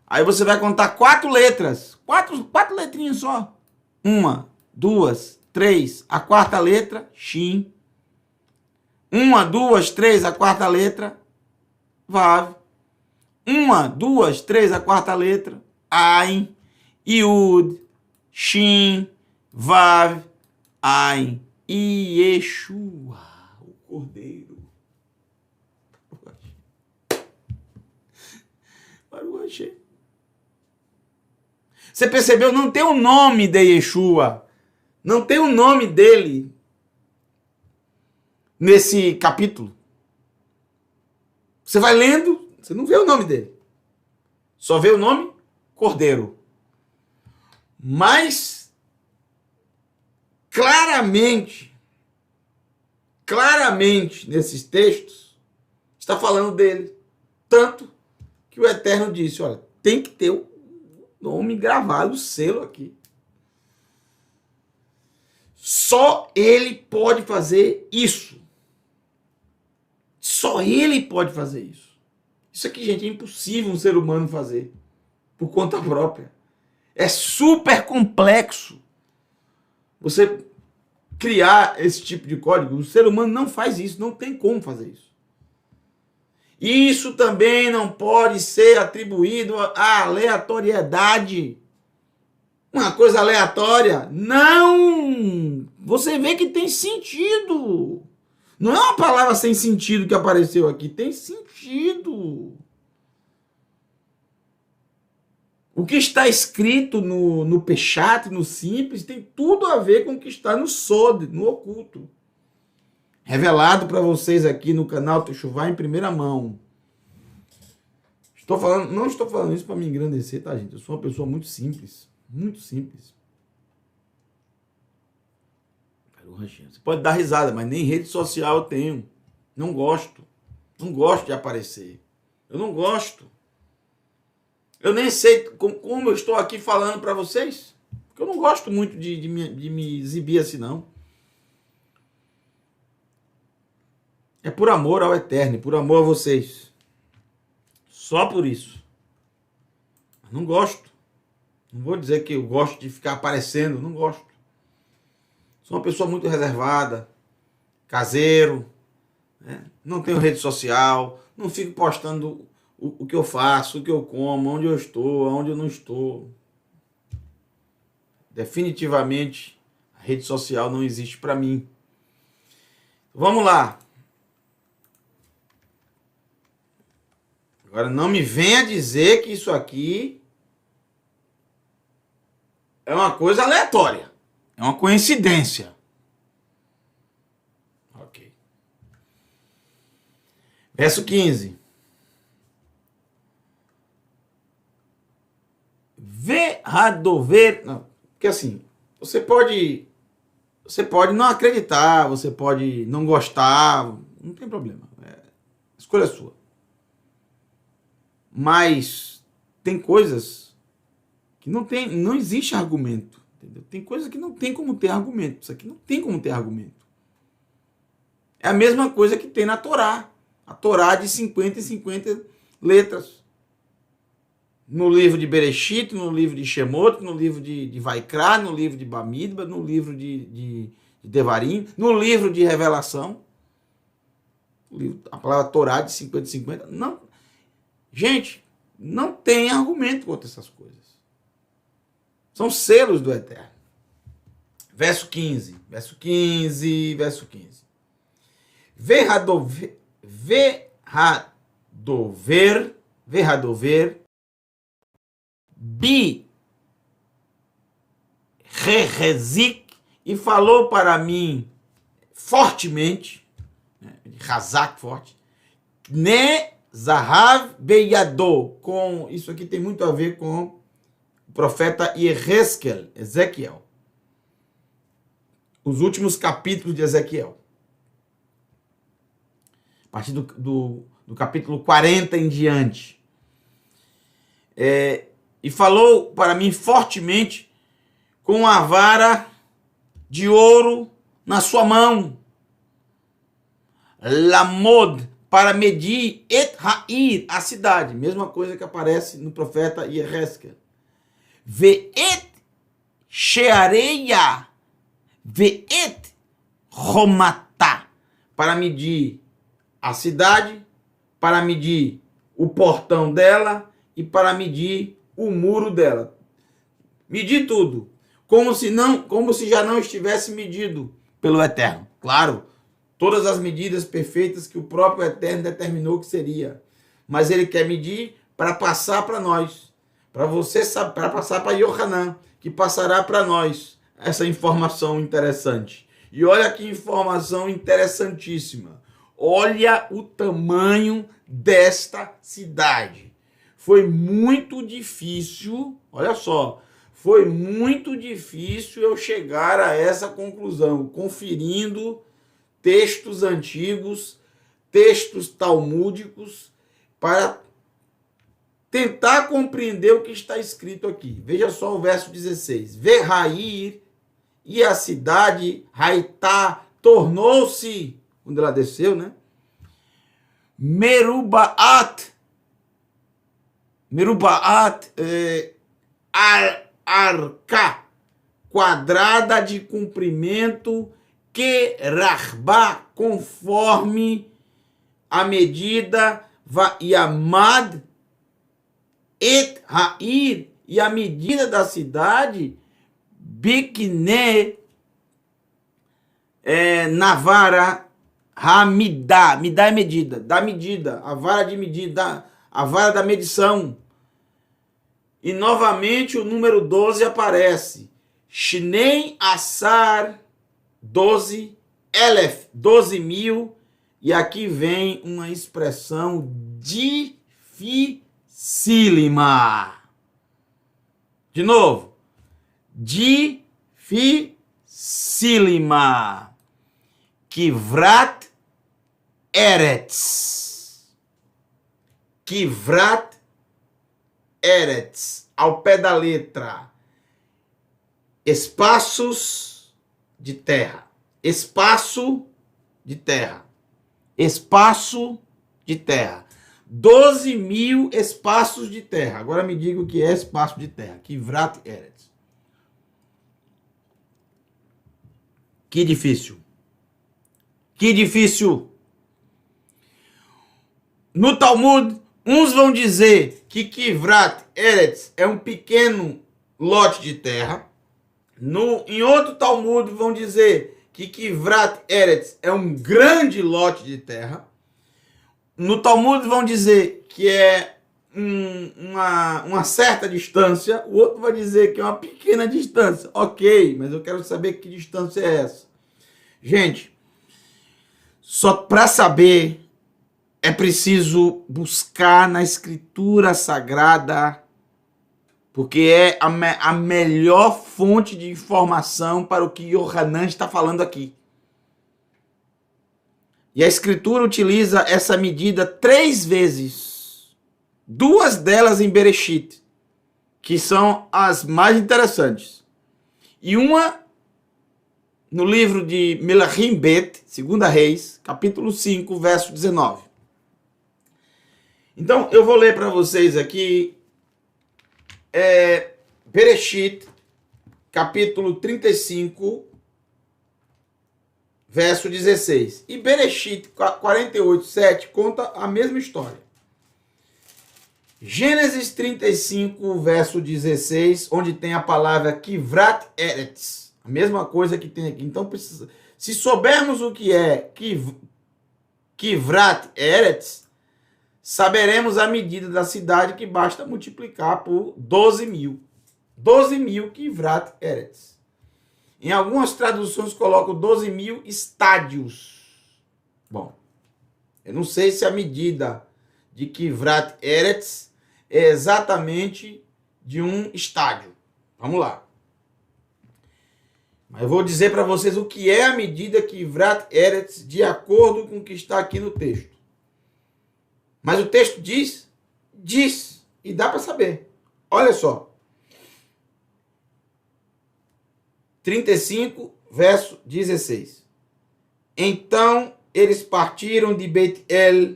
Aí você vai contar 4 letras. 4 letrinhas só. 1, 2, 3. A quarta letra, Shin. 1, 2, 3. A quarta letra, Vav. 1, 2, 3. A quarta letra, Ain. Yud. Shin. Vav. Ain. E Yeshua, o Cordeiro. Você percebeu? Não tem o nome de Yeshua. Não tem o nome dele nesse capítulo. Você vai lendo, você não vê o nome dele. Só vê o nome Cordeiro. Mas claramente nesses textos está falando dele. Tanto que o Eterno disse, olha, tem que ter o nome gravado, o selo aqui. Só ele pode fazer isso. Só ele pode fazer isso. Isso aqui, gente, é impossível um ser humano fazer por conta própria. É super complexo você criar esse tipo de código. O ser humano não faz isso, não tem como fazer isso. Isso também não pode ser atribuído à aleatoriedade. Uma coisa aleatória. Não! Você vê que tem sentido. Não é uma palavra sem sentido que apareceu aqui. Tem sentido. O que está escrito no Peshat, no Simples, tem tudo a ver com o que está no Sod, no oculto. Revelado para vocês aqui no canal Techuvá em primeira mão. Não estou falando isso para me engrandecer, tá, gente? Eu sou uma pessoa muito simples. Muito simples. Você pode dar risada, mas nem rede social eu tenho. Não gosto. Não gosto de aparecer. Eu não gosto. Eu nem sei como eu estou aqui falando para vocês. Porque eu não gosto muito de me exibir assim, não. É por amor ao Eterno, por amor a vocês. Só por isso. Mas não gosto. Não vou dizer que eu gosto de ficar aparecendo, não gosto. Sou uma pessoa muito reservada, caseiro, né? Não tenho rede social, não fico postando o que eu faço, o que eu como, onde eu estou, onde eu não estou. Definitivamente, a rede social não existe para mim. Vamos lá. Agora, não me venha dizer que isso aqui é uma coisa aleatória. É uma coincidência. Ok. Verso 15. Vê Hadover. Não, porque assim, você pode não acreditar, você pode não gostar, não tem problema. Escolha sua. Mas tem coisas que não existe argumento. Entendeu? Tem coisas que não tem como ter argumento. Isso aqui não tem como ter argumento. É a mesma coisa que tem na Torá. A Torá de 50 e 50 letras. No livro de Bereshit, no livro de Shemot, no livro de Vaikra, no livro de Bamidbar, no livro de Devarim, no livro de Revelação. a palavra Torá de 50 e 50. Não, gente, não tem argumento contra essas coisas. São selos do Eterno. Verso 15. Verradover bi rezik, e falou para mim fortemente, razak, forte, ne zahav beyadô, com isso aqui tem muito a ver com o profeta Ezequiel, os últimos capítulos de Ezequiel, a partir do capítulo 40 em diante. E falou para mim fortemente com a vara de ouro na sua mão, lamod, para medir et ha'ir, a cidade, mesma coisa que aparece no profeta Ezequiel. Ve'et sheareia, ve'et romatá, para medir a cidade, para medir o portão dela e para medir o muro dela. Medir tudo, como se já não estivesse medido pelo Eterno. Claro, todas as medidas perfeitas que o próprio Eterno determinou que seria. Mas ele quer medir para passar para nós, para você, para passar para Yohanan, que passará para nós essa informação interessante. E olha que informação interessantíssima. Olha o tamanho desta cidade. Foi muito difícil, olha só, foi muito difícil eu chegar a essa conclusão, conferindo textos antigos, textos talmúdicos, para tentar compreender o que está escrito aqui. Veja só o verso 16. Verrair, e a cidade, Haitá, tornou-se, quando ela desceu, né? Merubaat, arca, quadrada de comprimento, que rahba, conforme a medida, yamad, et ha'ir, e a medida da cidade, bikne, na vara, hamidá, midá é medida, da medida, a vara de medida, a vara da medição. E novamente o número 12 aparece. Shnei Assar, 12, Elef, 12.000. E aqui vem uma expressão dificílima. De novo. Dificílima. Kivrat Eretz. Kivrat Eretz, ao pé da letra, espaços de terra, espaço de terra, espaço de terra, 12.000 espaços de terra. Agora me diga o que é espaço de terra. Kivrat Eretz. Que difícil. Que difícil. No Talmud, uns vão dizer que Kivrat Eretz é um pequeno lote de terra. Em outro Talmud vão dizer que Kivrat Eretz é um grande lote de terra. No Talmud vão dizer que é uma certa distância. O outro vai dizer que é uma pequena distância. Ok, mas eu quero saber que distância é essa. Gente, só para saber, é preciso buscar na Escritura Sagrada, porque é a melhor fonte de informação para o que Yohanan está falando aqui. E a Escritura utiliza essa medida 3 vezes. 2 delas em Bereshit, que são as mais interessantes. E uma no livro de Melachim Bet, 2 Reis, capítulo 5, verso 19. Então, eu vou ler para vocês aqui Bereshit, capítulo 35, verso 16. E Bereshit 48, 7 conta a mesma história. Gênesis 35, verso 16, onde tem a palavra Kivrat Eretz. A mesma coisa que tem aqui. Então, se soubermos o que é Kivrat Eretz, saberemos a medida da cidade, que basta multiplicar por 12.000. 12.000 Kivrat Eretz. Em algumas traduções colocam 12.000 estádios. Bom, eu não sei se a medida de Kivrat Eretz é exatamente de um estádio. Vamos lá. Mas eu vou dizer para vocês o que é a medida Kivrat Eretz de acordo com o que está aqui no texto. Mas o texto diz, e dá para saber. Olha só. 35, verso 16. Então eles partiram de Bet-El,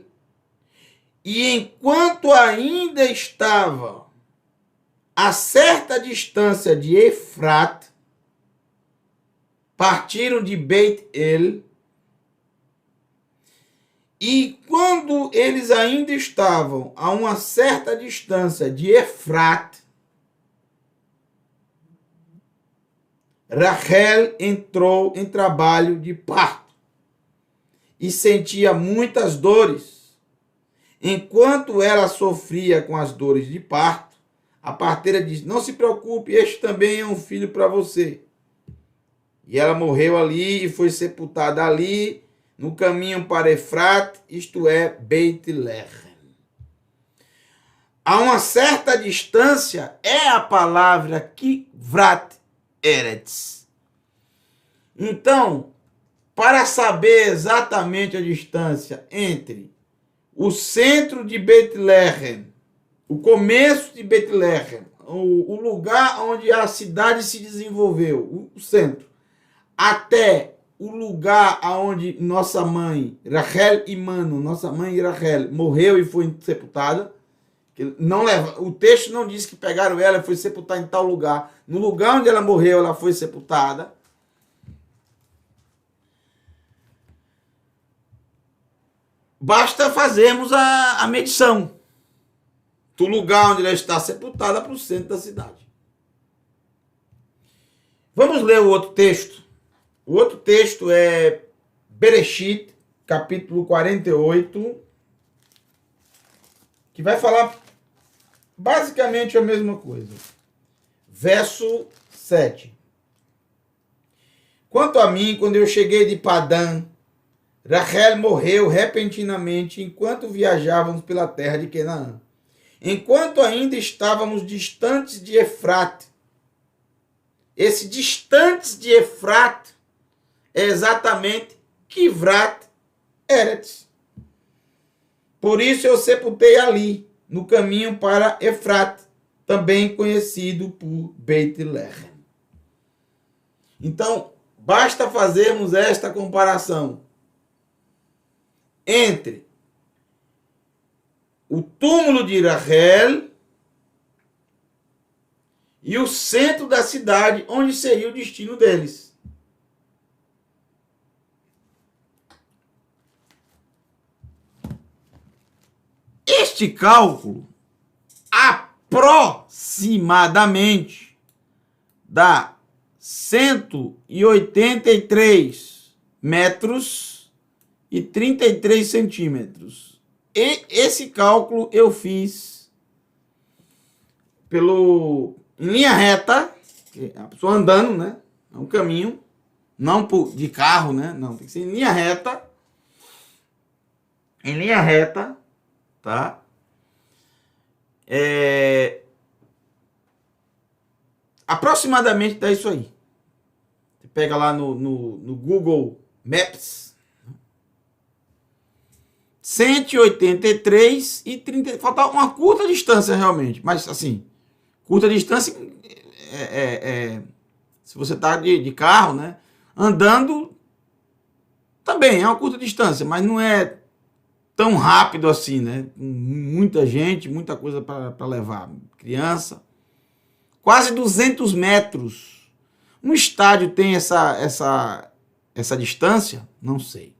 e enquanto ainda estava a certa distância de Efrat, partiram de Bet-El, e quando eles ainda estavam a uma certa distância de Efrat, Rachel entrou em trabalho de parto e sentia muitas dores. Enquanto ela sofria com as dores de parto, a parteira disse: não se preocupe, este também é um filho para você. E ela morreu ali e foi sepultada ali, no caminho para Efrat, isto é, Beit-Lehem. A uma certa distância é a palavra Kivrat Eretz. Então, para saber exatamente a distância entre o centro de Beit-Lehem, o começo de Beit-Lehem, o lugar onde a cidade se desenvolveu, o centro, até o lugar onde nossa mãe, Rachel Imano, nossa mãe Rachel, morreu e foi sepultada. Não leva, o texto não diz que pegaram ela e foi sepultada em tal lugar. No lugar onde ela morreu, ela foi sepultada. Basta fazermos a medição do lugar onde ela está sepultada para o centro da cidade. Vamos ler o outro texto. O outro texto é Bereshit, capítulo 48, que vai falar basicamente a mesma coisa. Verso 7. Quanto a mim, quando eu cheguei de Padã, Rachel morreu repentinamente enquanto viajávamos pela terra de Canaã. Enquanto ainda estávamos distantes de Efrat. Esse distantes de Efrat é exatamente Kivrat Eretz. Por isso eu sepultei ali, no caminho para Efrat, também conhecido por Beit-Lehem. Então, basta fazermos esta comparação entre o túmulo de Rachel e o centro da cidade, onde seria o destino deles. Este cálculo aproximadamente dá 183 metros e 33 centímetros. E esse cálculo eu fiz em linha reta, a pessoa andando, né? É um caminho, não de carro, né? Não, tem que ser em linha reta. Em linha reta, tá? Aproximadamente dá isso aí. Você pega lá no Google Maps, 183 e 30. Falta uma curta distância realmente, mas assim, curta distância se você tá de carro, né? Andando também é uma curta distância, mas não é tão rápido assim, né? Muita gente, muita coisa para levar. Criança. Quase 200 metros. Um estádio tem essa essa distância? Não sei.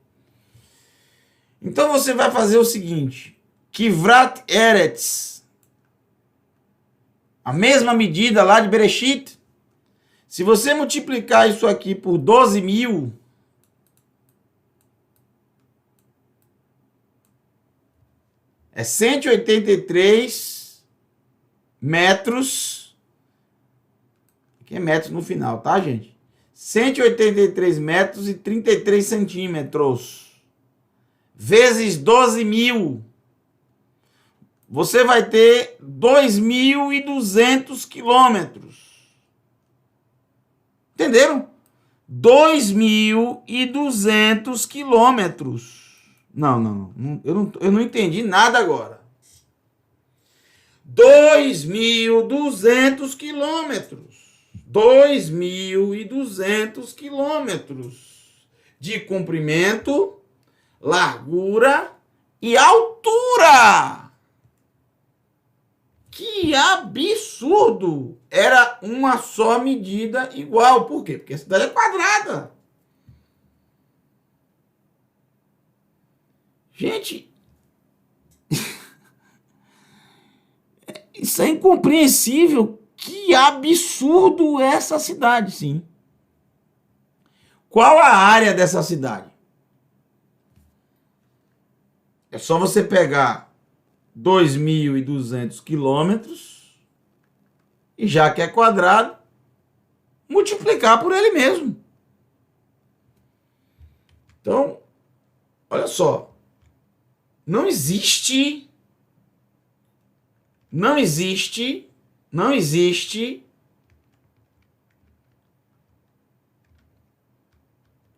Então você vai fazer o seguinte: Kivrat Eretz, a mesma medida lá de Bereshit, se você multiplicar isso aqui por 12.000, é 183 metros. Aqui é metros no final, tá, gente? 183 metros e 33 centímetros. Vezes 12.000. Você vai ter 2.200 quilômetros. Entenderam? 2.200 quilômetros. Não. Eu não entendi nada agora. 2.200 quilômetros. 2.200 quilômetros de comprimento, largura e altura. Que absurdo! Era uma só medida igual. Por quê? Porque a cidade é quadrada. Gente, isso é incompreensível. Que absurdo essa cidade, sim. Qual a área dessa cidade? É só você pegar 2.200 quilômetros e, já que é quadrado, multiplicar por ele mesmo. Então, olha só. Não existe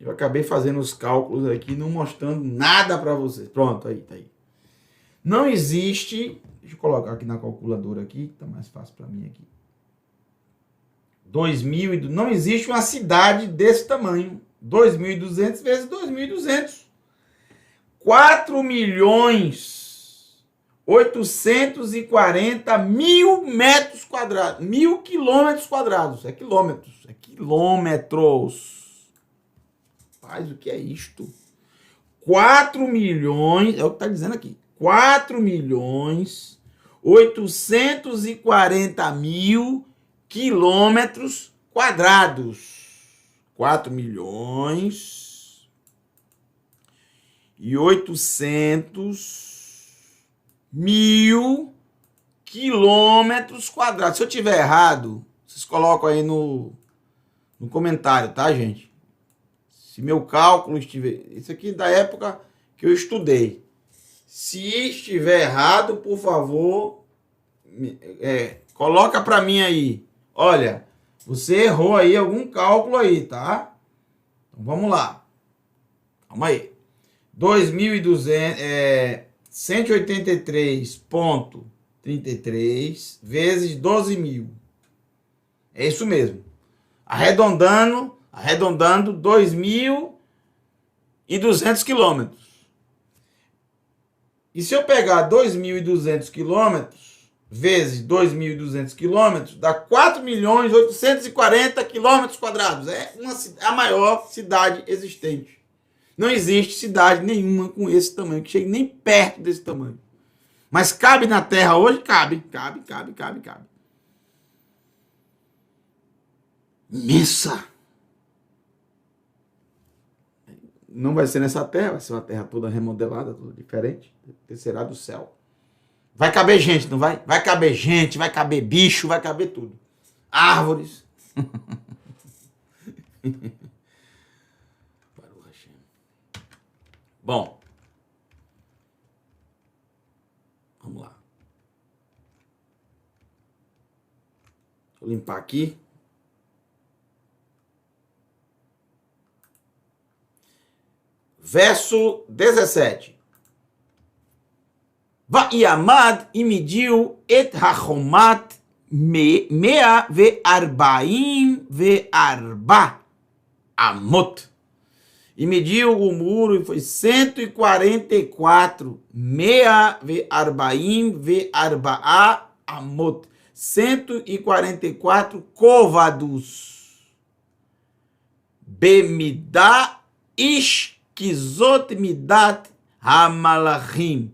Eu acabei fazendo os cálculos aqui, não mostrando nada para vocês. Pronto, aí, tá aí. Não existe... Deixa eu colocar aqui na calculadora aqui, tá mais fácil para mim aqui. 2.000, não existe uma cidade desse tamanho. 2.200 vezes 2.200. 4.840.000 metros quadrados. 1.000 quilômetros quadrados. É quilômetros. É quilômetros. Rapaz, o que é isto? 4 milhões... É o que está dizendo aqui. 4.840.000 quilômetros quadrados. 4.800.000 quilômetros quadrados. Se eu tiver errado, vocês colocam aí no comentário, tá, gente? Se meu cálculo estiver... Isso aqui é da época que eu estudei. Se estiver errado, por favor, coloca para mim aí. Olha, você errou aí algum cálculo aí, tá? Então vamos lá. Calma aí. 2.200, 183,33 vezes 12.000. É isso mesmo. Arredondando 2.200 quilômetros. E se eu pegar 2.200 quilômetros vezes 2.200 quilômetros, dá 4.840 quilômetros quadrados. É a maior cidade existente. Não existe cidade nenhuma com esse tamanho, que chegue nem perto desse tamanho. Mas cabe na Terra hoje? Cabe. Imensa. Não vai ser nessa terra, vai ser uma terra toda remodelada, toda diferente. Descerá do céu. Vai caber gente, não vai? Vai caber gente, vai caber bicho, vai caber tudo. Árvores. Bom. Vamos lá. Vou limpar aqui. Verso 17. Vaiamad e mediu et hachomat 144 amot. E mediu o muro e foi 144 amot. 144 côvados. Bemidá Ishkizot midat hamalachim.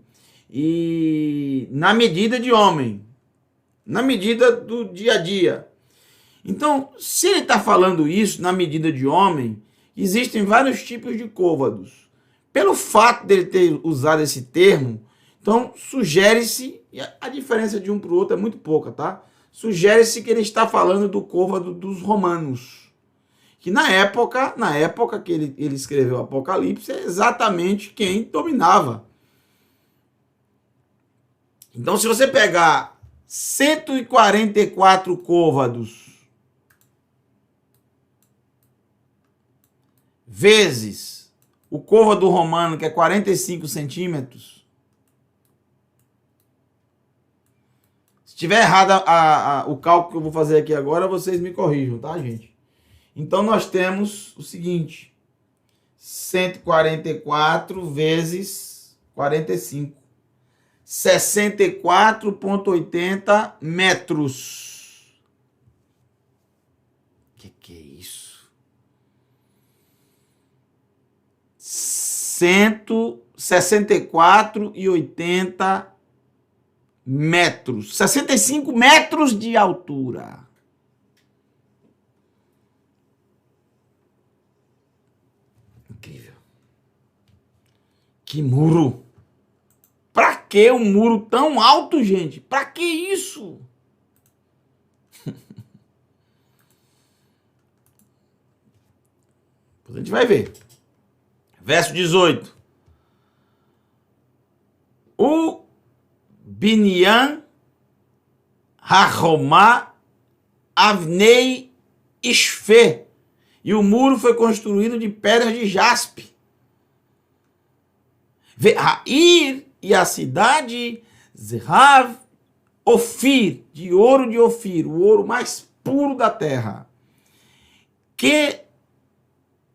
E na medida de homem, na medida do dia a dia. Então, se ele está falando isso na medida de homem, existem vários tipos de côvados. Pelo fato dele ter usado esse termo, então sugere-se, e a diferença de um para o outro é muito pouca, tá? Sugere-se que ele está falando do côvado dos romanos. Que na época que ele escreveu o Apocalipse, é exatamente quem dominava. Então, se você pegar 144 côvados vezes o côvado romano, que é 45 centímetros, se tiver errado o cálculo que eu vou fazer aqui agora, vocês me corrijam, tá, gente? Então, nós temos o seguinte: 144 vezes 45. 64,80 metros. Que é isso? 164,80 metros. 65 metros de altura. Incrível. Que muro! Pra que um muro tão alto, gente? Pra que isso? Depois a gente vai ver. Verso 18. O Binyan Hachomá Avnei Ishfe. E o muro foi construído de pedras de jaspe. Ve'ha'ir, e a cidade, Zehav Ofir, de Ofir, o ouro mais puro da terra. Que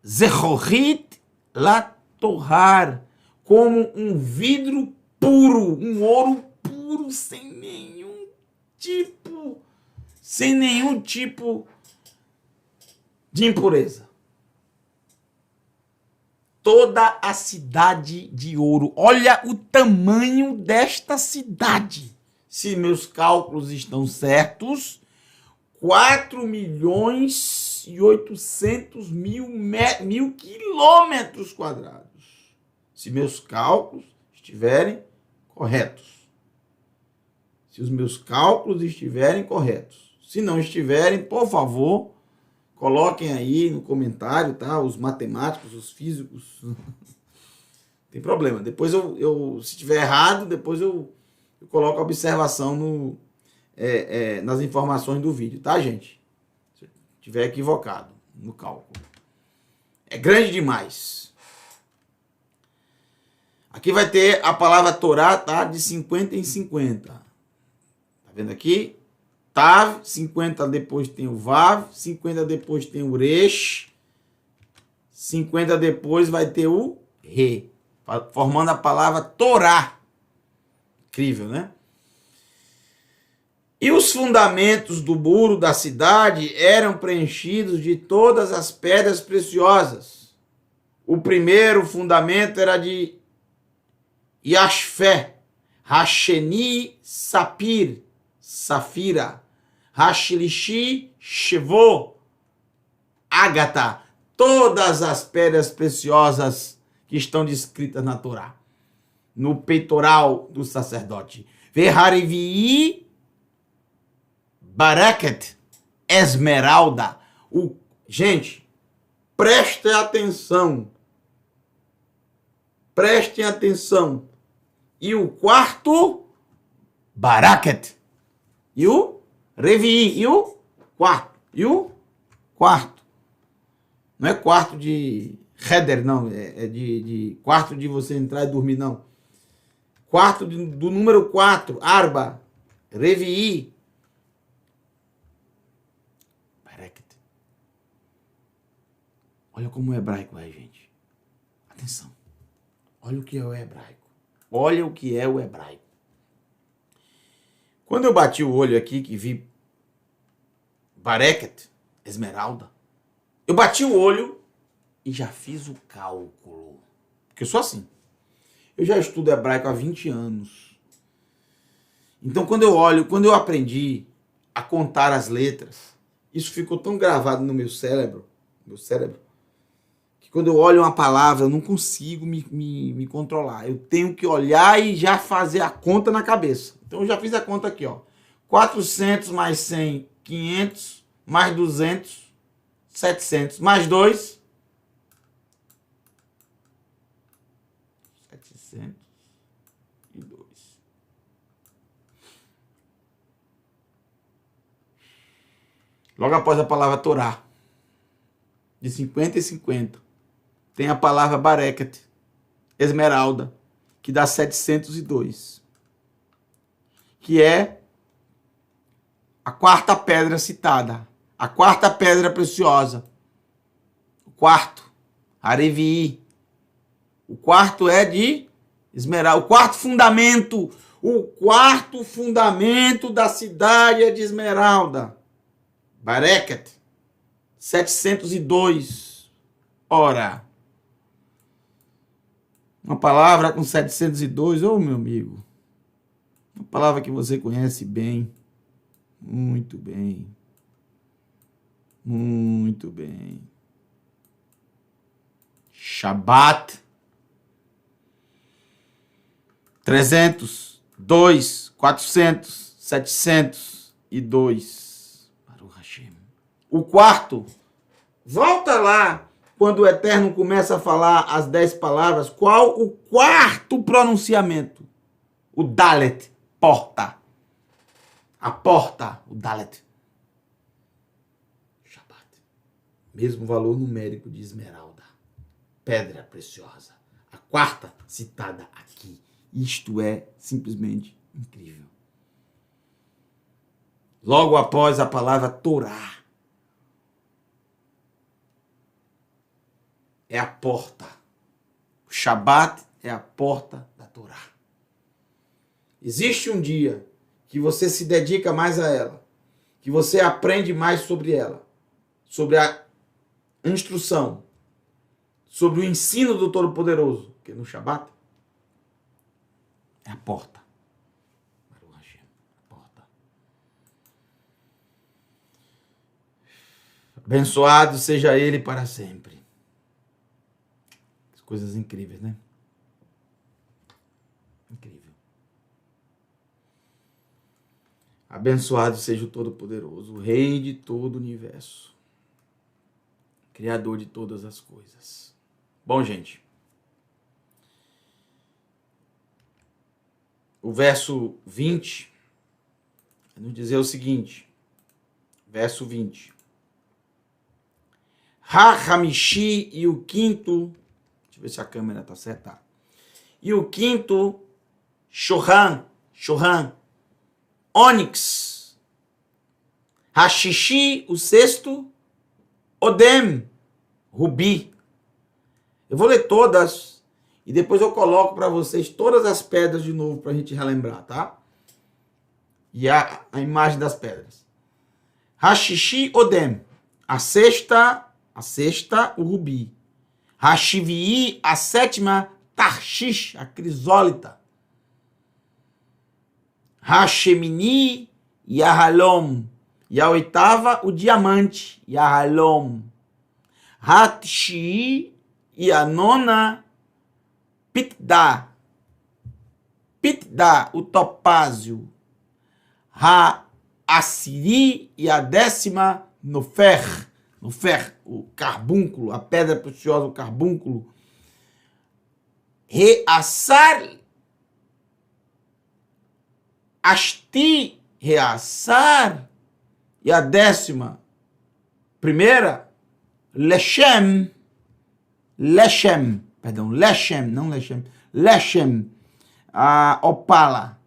Zehorit Latohar, como um vidro puro, um ouro puro, sem nenhum tipo de impureza. Toda a cidade de ouro. Olha o tamanho desta cidade. Se meus cálculos estão certos, 4.800.000 quilômetros quadrados. Se meus cálculos estiverem corretos. Se os meus cálculos estiverem corretos. Se não estiverem, por favor, coloquem aí no comentário, tá? Os matemáticos, os físicos. Tem problema. Depois se tiver errado, depois eu coloco a observação nas informações do vídeo, tá, gente? Se tiver equivocado no cálculo. É grande demais. Aqui vai ter a palavra Torá, tá? De 50 em 50. Tá vendo aqui? Tav, 50 depois tem o Vav, 50 depois tem o Resh, 50 depois vai ter o Re, formando a palavra Torá. Incrível, né? E os fundamentos do muro da cidade eram preenchidos de todas as pedras preciosas. O primeiro fundamento era de Yashfé, Hasheni Sapir, Safira, Hashlishi Shevô, Ágata, todas as pedras preciosas que estão descritas na Torá, no peitoral do sacerdote. Verharivii Baraket, esmeralda. Gente, prestem atenção. Prestem atenção. E o quarto, Baraket. E o Revi'i, e o quarto. E o quarto. Não é quarto de Heder, não. É de quarto de você entrar e dormir, não. Quarto do número 4, Arba. Revi'i. Baraket. Olha como o hebraico é, gente. Atenção. Olha o que é o hebraico. Olha o que é o hebraico. Quando eu bati o olho aqui, que vi Bareket, esmeralda, eu bati o olho e já fiz o cálculo. Porque eu sou assim. Eu já estudo hebraico há 20 anos. Então, quando eu aprendi a contar as letras, isso ficou tão gravado no meu cérebro, que quando eu olho uma palavra, eu não consigo me controlar. Eu tenho que olhar e já fazer a conta na cabeça. Então, eu já fiz a conta aqui, ó. 400 mais 100, 500, mais 200, 700, mais 2, 702. Logo após a palavra Torá, de 50 e 50, tem a palavra Bareket, esmeralda, que dá 702, que é a quarta pedra citada, a quarta pedra preciosa, o quarto, Arevi. O quarto é de esmeralda, o quarto fundamento da cidade é de esmeralda. Bareket, 702. Ora, uma palavra com 702, ô meu amigo, uma palavra que você conhece bem, muito bem, muito bem. Shabat, 300, 2, 400, 702. O quarto, volta lá, quando o Eterno começa a falar as 10 palavras, qual o quarto pronunciamento? O Dalet, porta. A porta, o Dalet. Shabat. Mesmo valor numérico de esmeralda. Pedra preciosa. A quarta citada aqui. Isto é simplesmente incrível. Logo após a palavra Torá. É a porta. O Shabat é a porta da Torá. Existe um dia que você se dedica mais a ela, que você aprende mais sobre ela, sobre a instrução, sobre o ensino do Todo-Poderoso, que no Shabat é a porta. A porta. Abençoado seja ele para sempre. Coisas incríveis, né? Incrível. Abençoado seja o Todo-Poderoso, o Rei de todo o universo, Criador de todas as coisas. Bom, gente, o verso 20 vai nos dizer o seguinte, verso 20. Ha-Hamishi e o quinto, deixa eu ver se a câmera está certa. E o quinto, Shohan, ônix. Hashishi, o sexto, Odem, rubi. Eu vou ler todas e depois eu coloco para vocês todas as pedras de novo para a gente relembrar, tá? E a imagem das pedras. Hashishi, Odem. A sexta, o rubi. Hashivii, a sétima, Tarshish, a crisólita. Hashemini, Yahalom. E a oitava, o diamante, Yahalom. Hatshii, e a nona, Pitda. Pitda, o topázio. Ha-Assiri, e a décima, Nofer. Nofer, o carbúnculo, a pedra preciosa, o carbúnculo. Reassar, Asti, reassar. E a décima, primeira, Leshem, a opala.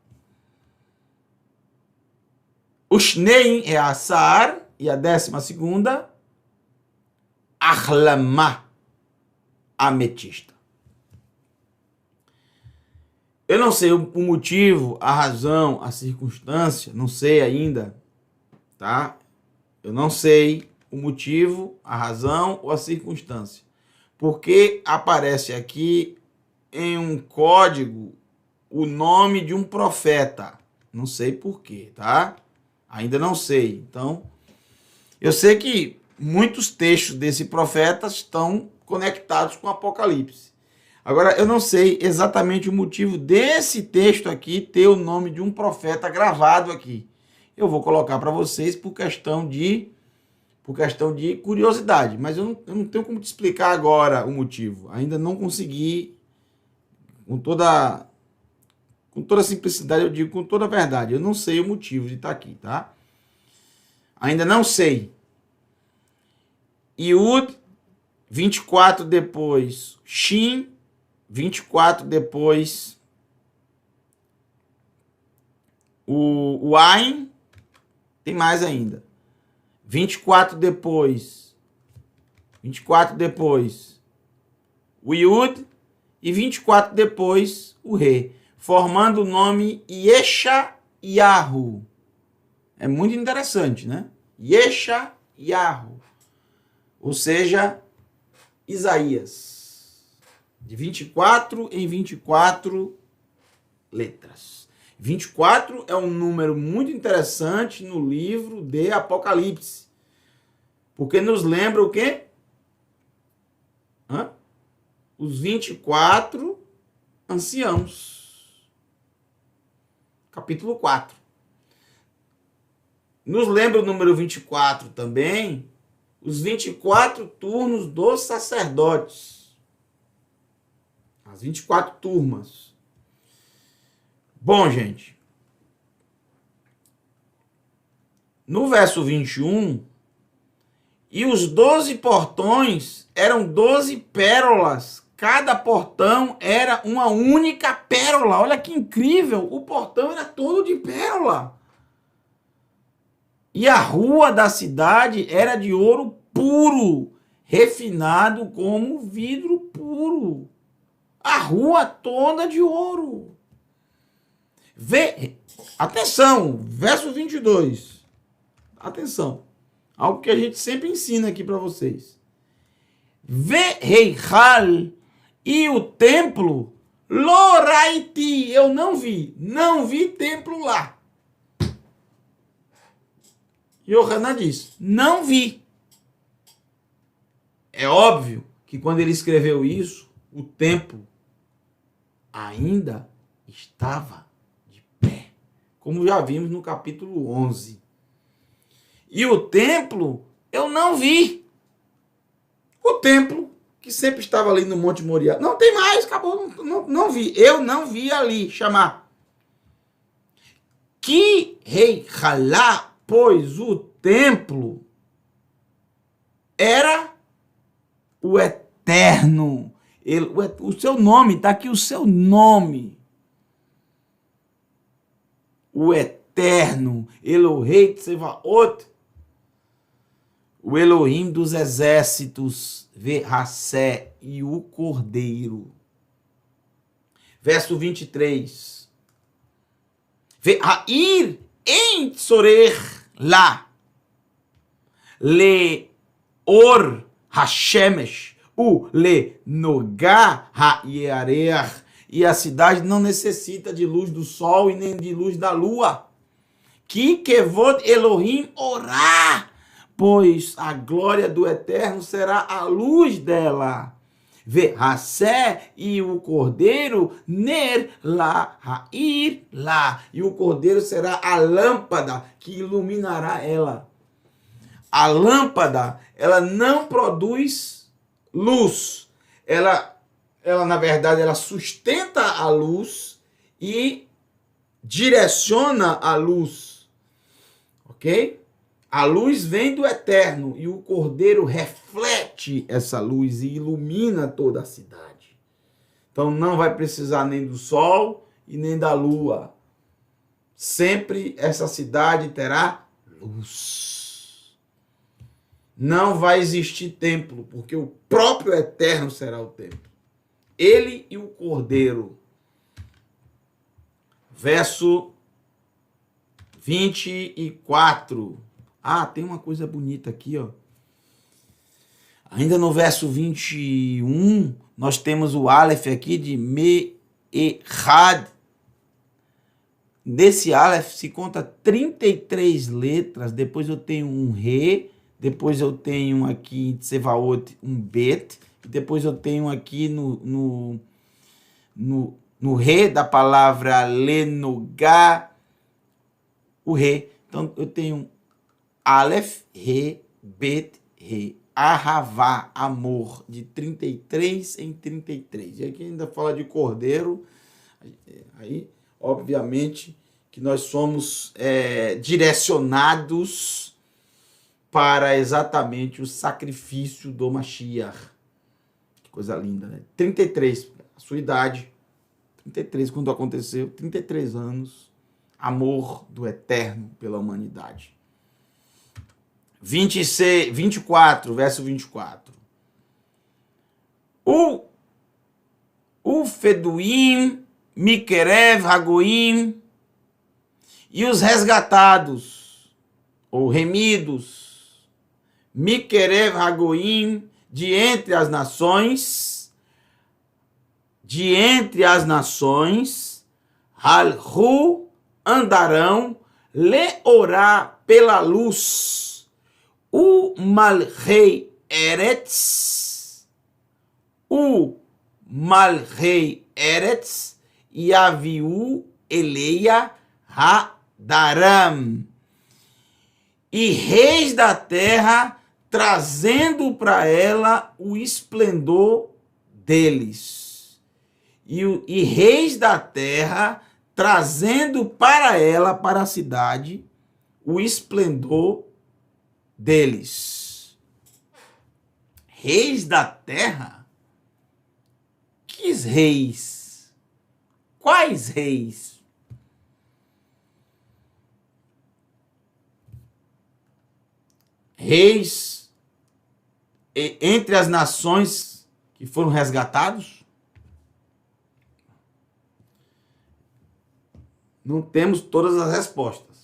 Ushneim, reassar. E a décima segunda, Ahlamá, ametista. Eu não sei o motivo, a razão, a circunstância, não sei ainda, tá? Eu não sei o motivo, a razão ou a circunstância. porque aparece aqui em um código o nome de um profeta. Não sei por quê, tá? Ainda não sei. Então, eu sei que muitos textos desse profeta estão conectados com o Apocalipse. Agora, eu não sei exatamente o motivo desse texto aqui ter o nome de um profeta gravado aqui. Eu vou colocar para vocês por questão de curiosidade, mas eu não tenho como te explicar agora o motivo. Ainda não consegui, com toda simplicidade, eu digo com toda a verdade. Eu não sei o motivo de estar aqui, tá? Ainda não sei. Iud, 24 depois, Shin, 24 depois, o Ain, tem mais ainda. 24 depois, o Iud, e 24 depois, o Re, formando o nome Yeshayahu. É muito interessante, né? Yeshayahu. Ou seja, Isaías. De 24 em 24 letras. 24 é um número muito interessante no livro de Apocalipse. Porque nos lembra o quê? Os 24 anciãos. Capítulo 4. Nos lembra o número 24 também, os 24 turnos dos sacerdotes. As 24 turmas. Bom, gente. No verso 21, e os 12 portões eram 12 pérolas. Cada portão era uma única pérola. Olha que incrível. O portão era todo de pérola. E a rua da cidade era de ouro puro, refinado como vidro puro. A rua toda de ouro. Atenção, verso 22. Atenção. Algo que a gente sempre ensina aqui para vocês. Ve'reichal, e o templo, loraiti, eu não vi templo lá. Yohanan diz, não vi. É óbvio que quando ele escreveu isso, o templo ainda estava de pé, como já vimos no capítulo 11. E o templo eu não vi. O templo que sempre estava ali no Monte Moriá. Não tem mais, acabou, não vi. Eu não vi ali chamar. Que rei Halá, pois o templo era o eterno. O seu nome, está aqui o seu nome. O eterno. Elohei Tsevaot. O Elohim dos exércitos, Verhassé, e o Cordeiro. Verso 23. Ve'air en tzorer lá. Le or hashemesh. O le nogá ha-yeareach. E a cidade não necessita de luz do sol e nem de luz da lua. Ki kevod Elohim orá. Pois a glória do Eterno será a luz dela. Verhassé, e o cordeiro, ner lá, hair lá. E o cordeiro será a lâmpada que iluminará ela. A lâmpada, ela não produz luz. Ela na verdade, ela sustenta a luz e direciona a luz. Ok? A luz vem do Eterno e o Cordeiro reflete essa luz e ilumina toda a cidade. Então não vai precisar nem do sol e nem da lua. Sempre essa cidade terá luz. Não vai existir templo, porque o próprio Eterno será o templo. Ele e o Cordeiro. Verso 24. Ah, tem uma coisa bonita aqui, ó. Ainda no verso 21, nós temos o Aleph aqui de Me-E-Had. Desse Aleph se conta 33 letras, depois eu tenho um Re, depois eu tenho aqui em Tsevaot um Bet, depois eu tenho aqui no Re da palavra Lenogá, o Re. Então eu tenho Aleph, Re, Bet, Re. Ahavá, amor, de 33 em 33. E aqui ainda fala de cordeiro. Aí, obviamente, que nós somos direcionados para exatamente o sacrifício do Mashiach. Que coisa linda, né? 33, a sua idade. 33, quando aconteceu, 33 anos. Amor do Eterno pela humanidade. 24, verso 24. O Feduim, Mikerev, Hagoim, e os resgatados, ou remidos, Mikerev, Hagoim, de entre as nações, Halhu, andarão, Leorá, pela luz, o Malrei Eretz, e Aviu Eleia Hadaram, e reis da terra, trazendo para ela o esplendor deles. E reis da terra, trazendo para ela, para a cidade, o esplendor deles. Reis da terra? Que reis? Quais reis? Reis entre as nações que foram resgatados? Não temos todas as respostas.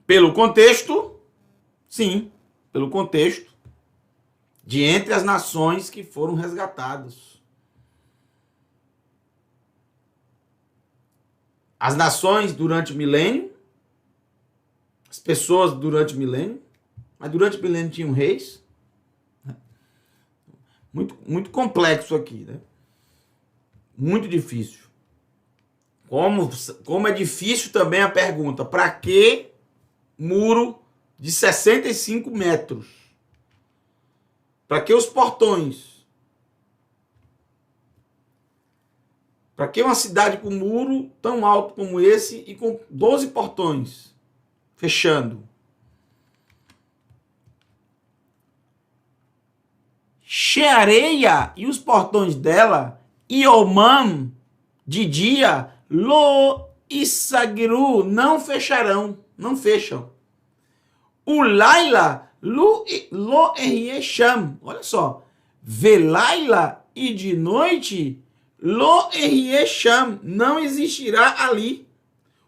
Pelo contexto, sim, pelo contexto, de entre as nações que foram resgatadas. As nações durante o milênio, as pessoas durante o milênio, mas durante o milênio tinham reis. Muito complexo aqui, né? Muito difícil. Como é difícil também a pergunta, para que muro de 65 metros? Para que os portões? Para que uma cidade com muro tão alto como esse e com 12 portões fechando? Sheareia e os portões dela, Iomam, de dia, Lo Isagru, não fecharão, não fecham. O Laila, Lo Eriesham, olha só, Velaila, e de noite, Lo Eriesham, não existirá ali.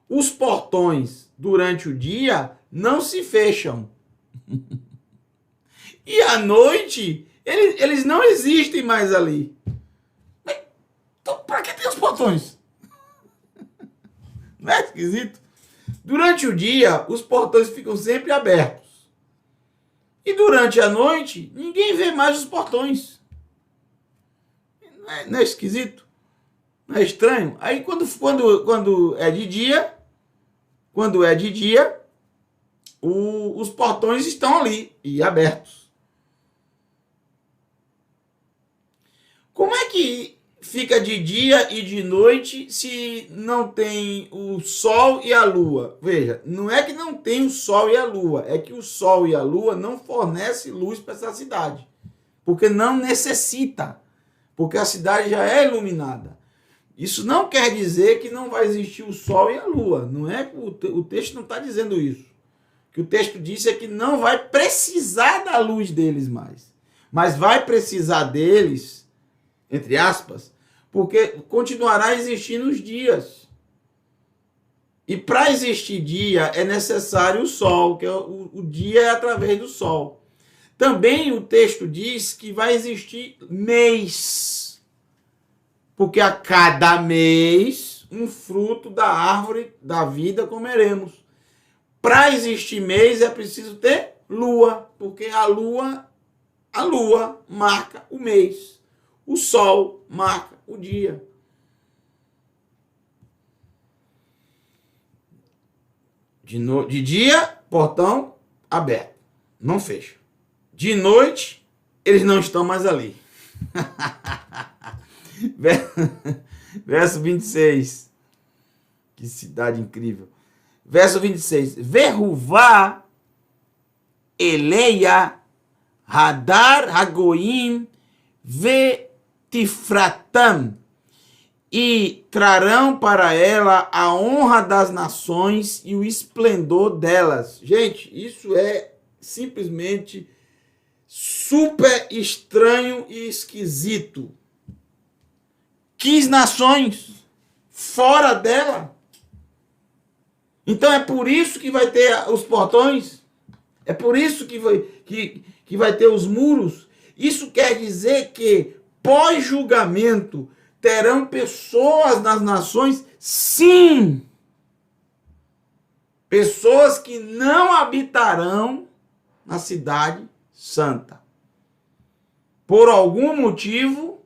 Os portões durante o dia não se fecham. E à noite, eles não existem mais ali. Então, para que tem os portões? Não é esquisito? Durante o dia, os portões ficam sempre abertos. E durante a noite, ninguém vê mais os portões. Não é esquisito? Não é estranho? Aí quando é de dia, os portões estão ali e abertos. Como é que fica de dia e de noite se não tem o sol e a lua? Veja, não é que não tem o sol e a lua, é que o sol e a lua não fornecem luz para essa cidade, porque não necessita, porque a cidade já é iluminada. Isso não quer dizer que não vai existir o sol e a lua, não é? O texto não está dizendo isso. O que o texto diz é que não vai precisar da luz deles mais, mas vai precisar deles, entre aspas, porque continuará existindo os dias. E para existir dia é necessário o sol, que o dia é através do sol. Também o texto diz que vai existir mês, porque a cada mês um fruto da árvore da vida comeremos. Para existir mês é preciso ter lua, porque a lua marca o mês, o sol marca o dia. De dia, portão aberto, não fecha. De noite, eles não estão mais ali. Verso 26. Que cidade incrível. Verso 26. Verruvá eleia hadar hagoim vetifratam. E trarão para ela a honra das nações e o esplendor delas. Gente, isso é simplesmente super estranho e esquisito. Que nações fora dela? Então é por isso que vai ter os portões? É por isso que vai ter os muros? Isso quer dizer que pós-julgamento terão pessoas nas nações? Sim! Pessoas que não habitarão na cidade santa. Por algum motivo,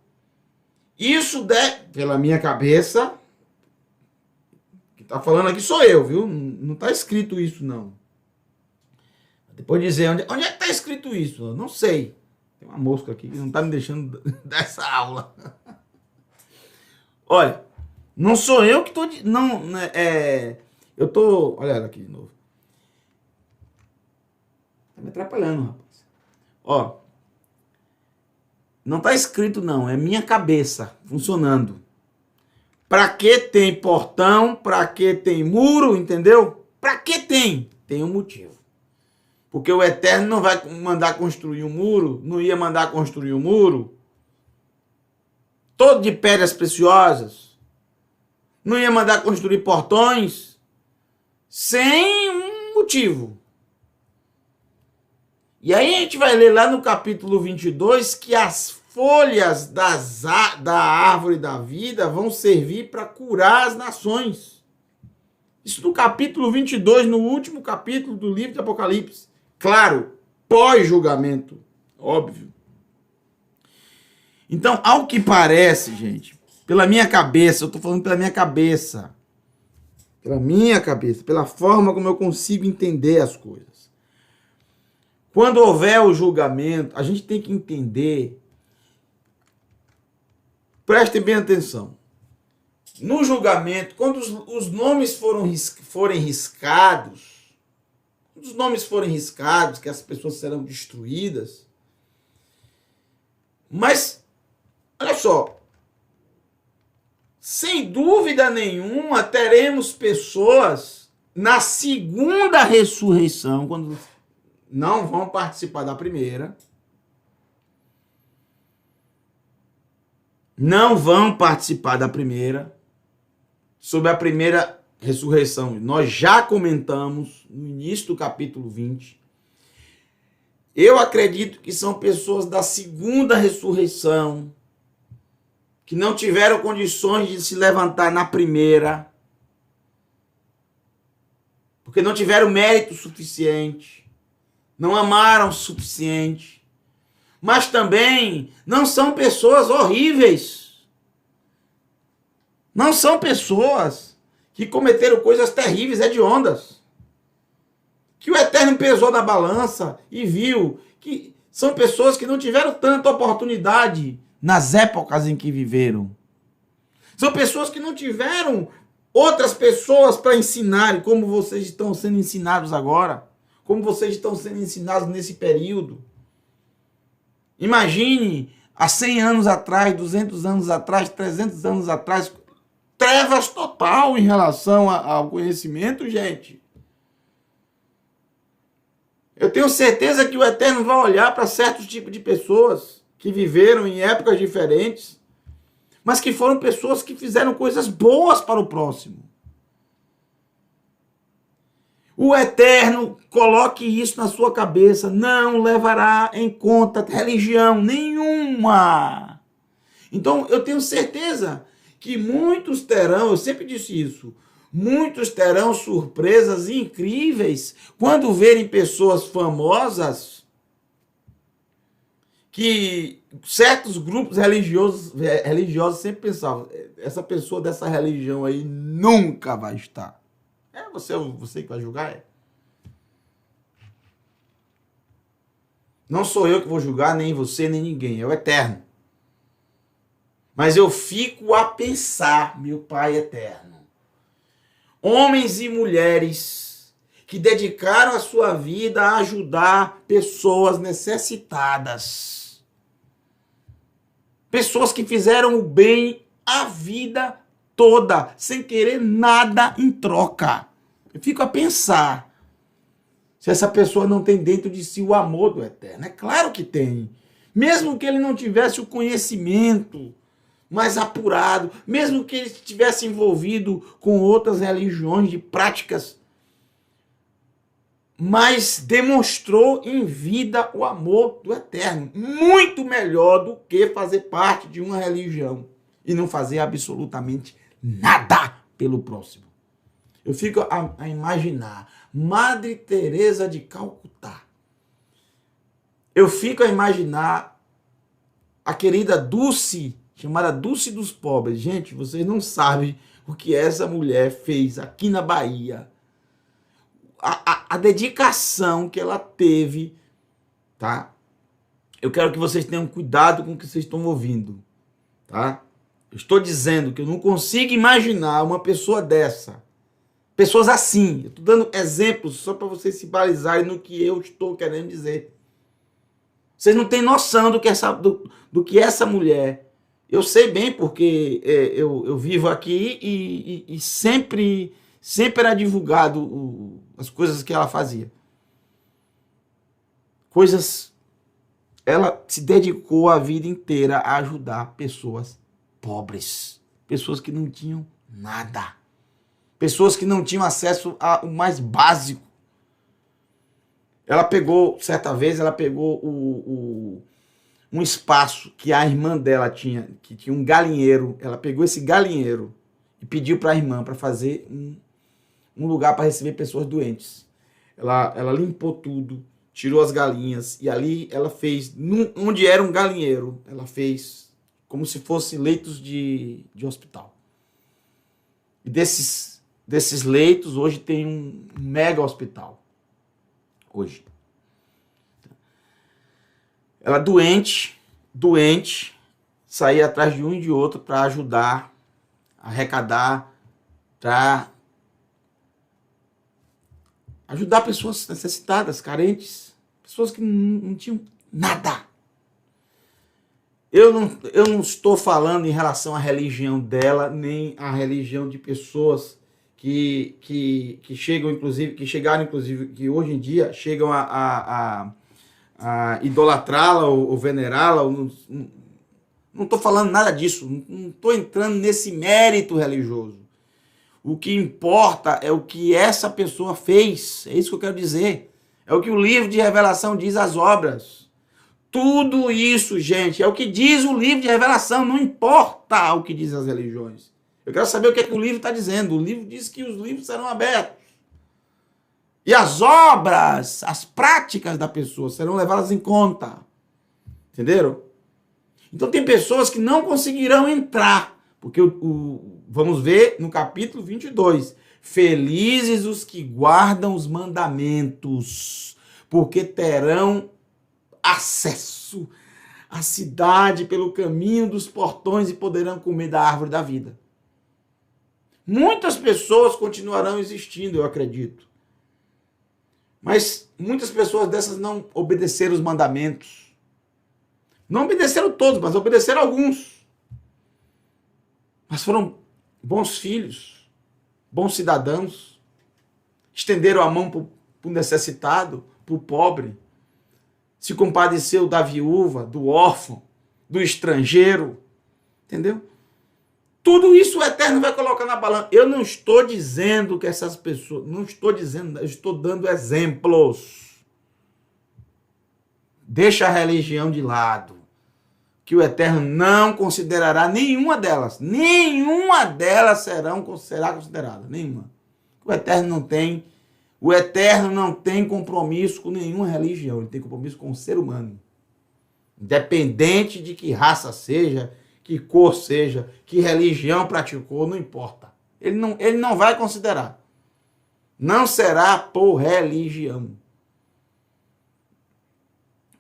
isso pela minha cabeça, que está falando aqui sou eu, viu? Não está escrito isso, não. Depois dizer, onde é que está escrito isso? Eu não sei. Tem uma mosca aqui que não está me deixando dar essa aula. Olha, não sou eu que estou... Eu estou... Olha ela aqui de novo. Está me atrapalhando, rapaz. Ó, não está escrito não, é minha cabeça funcionando. Para que tem portão, para que tem muro, entendeu? Para que tem? Tem um motivo. Porque o Eterno não vai mandar construir um muro, não ia mandar construir um muro todo de pedras preciosas, não ia mandar construir portões sem um motivo. E aí a gente vai ler lá no capítulo 22 que as folhas da árvore da vida vão servir para curar as nações. Isso no capítulo 22, no último capítulo do livro de Apocalipse. Claro, pós-julgamento, óbvio. Então, ao que parece, gente, pela minha cabeça, eu estou falando pela minha cabeça, pela forma como eu consigo entender as coisas. Quando houver o julgamento, a gente tem que entender, prestem bem atenção, no julgamento, quando os nomes forem riscados, que as pessoas serão destruídas, mas, olha só, sem dúvida nenhuma, teremos pessoas na segunda ressurreição, quando não vão participar da primeira, sobre a primeira ressurreição. Nós já comentamos no início do capítulo 20. Eu acredito que são pessoas da segunda ressurreição, que não tiveram condições de se levantar na primeira, porque não tiveram mérito suficiente, não amaram o suficiente, mas também não são pessoas horríveis, não são pessoas que cometeram coisas terríveis, hediondas, que o Eterno pesou na balança e viu que são pessoas que não tiveram tanta oportunidade nas épocas em que viveram. São pessoas que não tiveram outras pessoas para ensinarem, como vocês estão sendo ensinados agora, como vocês estão sendo ensinados nesse período. Imagine, há 100 anos atrás, 200 anos atrás, 300 anos atrás, trevas total em relação ao conhecimento, gente. Eu tenho certeza que o Eterno vai olhar para certos tipos de pessoas que viveram em épocas diferentes, mas que foram pessoas que fizeram coisas boas para o próximo. O Eterno, coloque isso na sua cabeça, não levará em conta religião nenhuma. Então, eu tenho certeza que muitos terão, eu sempre disse isso, muitos terão surpresas incríveis quando verem pessoas famosas que certos grupos religiosos sempre pensavam, essa pessoa dessa religião aí nunca vai estar. É você que vai julgar? É. Não sou eu que vou julgar, nem você, nem ninguém. É o Eterno. Mas eu fico a pensar, meu Pai Eterno, homens e mulheres que dedicaram a sua vida a ajudar pessoas necessitadas. Pessoas que fizeram o bem a vida toda, sem querer nada em troca. Eu fico a pensar se essa pessoa não tem dentro de si o amor do Eterno. É claro que tem. Mesmo que ele não tivesse o conhecimento mais apurado, mesmo que ele estivesse envolvido com outras religiões de práticas, mas demonstrou em vida o amor do Eterno. Muito melhor do que fazer parte de uma religião e não fazer absolutamente nada pelo próximo. Eu fico a imaginar Madre Teresa de Calcutá. Eu fico a imaginar a querida Dulce, chamada Dulce dos Pobres. Gente, vocês não sabem o que essa mulher fez aqui na Bahia. A dedicação que ela teve, tá? Eu quero que vocês tenham cuidado com o que vocês estão ouvindo, tá? Eu estou dizendo que eu não consigo imaginar uma pessoa dessa. Pessoas assim. Eu estou dando exemplos só para vocês se balizarem no que eu estou querendo dizer. Vocês não têm noção do que essa mulher... Eu sei bem porque eu vivo aqui e sempre era divulgado as coisas que ela fazia. Ela se dedicou a vida inteira a ajudar pessoas pobres. Pessoas que não tinham nada. Pessoas que não tinham acesso ao mais básico. Certa vez, ela pegou um espaço que a irmã dela tinha, que tinha um galinheiro. Ela pegou esse galinheiro e pediu para a irmã para fazer um lugar para receber pessoas doentes. Ela limpou tudo, tirou as galinhas e ali ela fez, onde era um galinheiro, ela fez como se fosse leitos de hospital. E desses leitos, hoje tem um mega hospital. Hoje. Ela doente, saía atrás de um e de outro para ajudar, arrecadar, para ajudar pessoas necessitadas, carentes, pessoas que não tinham nada. Eu não estou falando em relação à religião dela, nem à religião de pessoas que chegam, inclusive, que hoje em dia chegam a idolatrá-la ou venerá-la. Não estou falando nada disso, não estou entrando nesse mérito religioso. O que importa é o que essa pessoa fez, é isso que eu quero dizer. É o que o livro de Revelação diz, as obras. Tudo isso, gente, é o que diz o livro de Revelação, não importa o que diz as religiões. Eu quero saber o que é que o livro está dizendo. O livro diz que os livros serão abertos. E as obras, as práticas da pessoa serão levadas em conta. Entenderam? Então tem pessoas que não conseguirão entrar. Porque vamos ver no capítulo 22. Felizes os que guardam os mandamentos, porque terão acesso à cidade pelo caminho dos portões e poderão comer da árvore da vida. Muitas pessoas continuarão existindo, eu acredito. Mas muitas pessoas dessas não obedeceram os mandamentos. Não obedeceram todos, mas obedeceram alguns. Mas foram bons filhos, bons cidadãos. Estenderam a mão para o necessitado, para o pobre. Se compadeceu da viúva, do órfão, do estrangeiro. Entendeu? Tudo isso o Eterno vai colocar na balança. Eu não estou dizendo que essas pessoas... Não estou dizendo, eu estou dando exemplos. Deixa a religião de lado. Que o Eterno não considerará nenhuma delas. Nenhuma delas será considerada. Nenhuma. O Eterno não tem compromisso com nenhuma religião. Ele tem compromisso com o ser humano. Independente de que raça seja, que cor seja, que religião praticou, não importa. Ele não vai considerar. Não será por religião.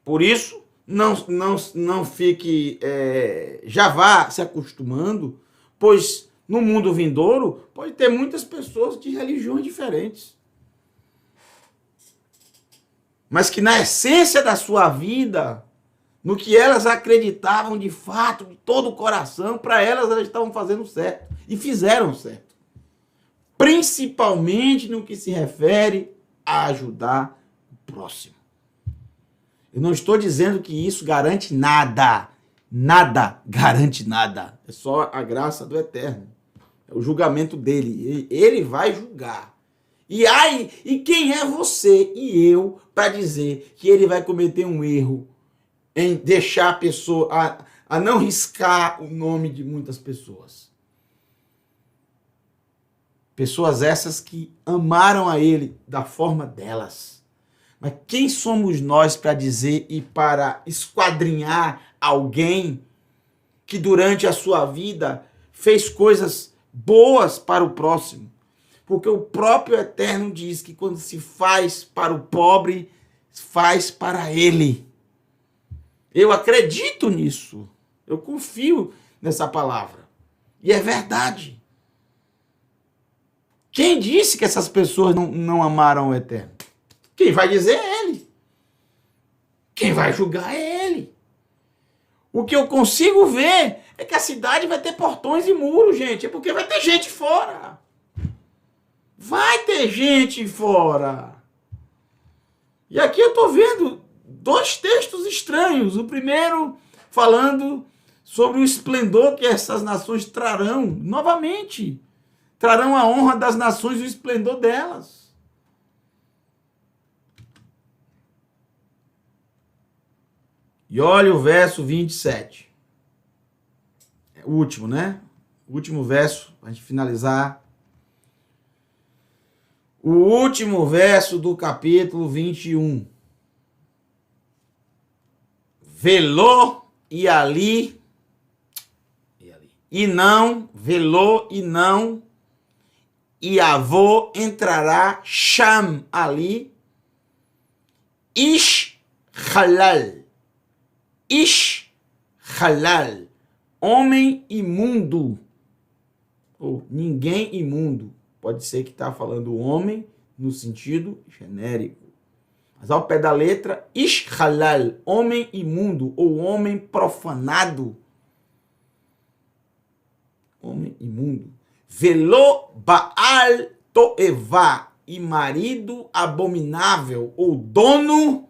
Por isso, não fique... já vá se acostumando, pois no mundo vindouro pode ter muitas pessoas de religiões diferentes. Mas que na essência da sua vida... No que elas acreditavam de fato, de todo o coração, para elas estavam fazendo certo. E fizeram certo. Principalmente no que se refere a ajudar o próximo. Eu não estou dizendo que isso garante nada. Nada garante nada. É só a graça do Eterno. É o julgamento dele. Ele vai julgar. E quem é você e eu para dizer que ele vai cometer um erro em deixar a pessoa, a não riscar o nome de muitas pessoas. Pessoas essas que amaram a ele da forma delas. Mas quem somos nós para dizer e para esquadrinhar alguém que durante a sua vida fez coisas boas para o próximo? Porque o próprio Eterno diz que quando se faz para o pobre, faz para ele. Eu acredito nisso. Eu confio nessa palavra. E é verdade. Quem disse que essas pessoas não amaram o Eterno? Quem vai dizer é ele. Quem vai julgar é ele. O que eu consigo ver é que a cidade vai ter portões e muros, gente. É porque vai ter gente fora. Vai ter gente fora. E aqui eu estou vendo 2 textos estranhos. O primeiro falando sobre o esplendor que essas nações trarão. Novamente, trarão a honra das nações e o esplendor delas. E olha o verso 27. É o último, né? O último verso, para a gente finalizar. O último verso do capítulo 21. Velô e ali, e não, velô e não, e avô entrará, Sham ali, Ish halal, homem imundo, ou ninguém imundo, pode ser que está falando homem no sentido genérico. Mas ao pé da letra, Ish halal, homem imundo ou homem profanado. Homem imundo. Velô Baal Toevá, e marido abominável, ou dono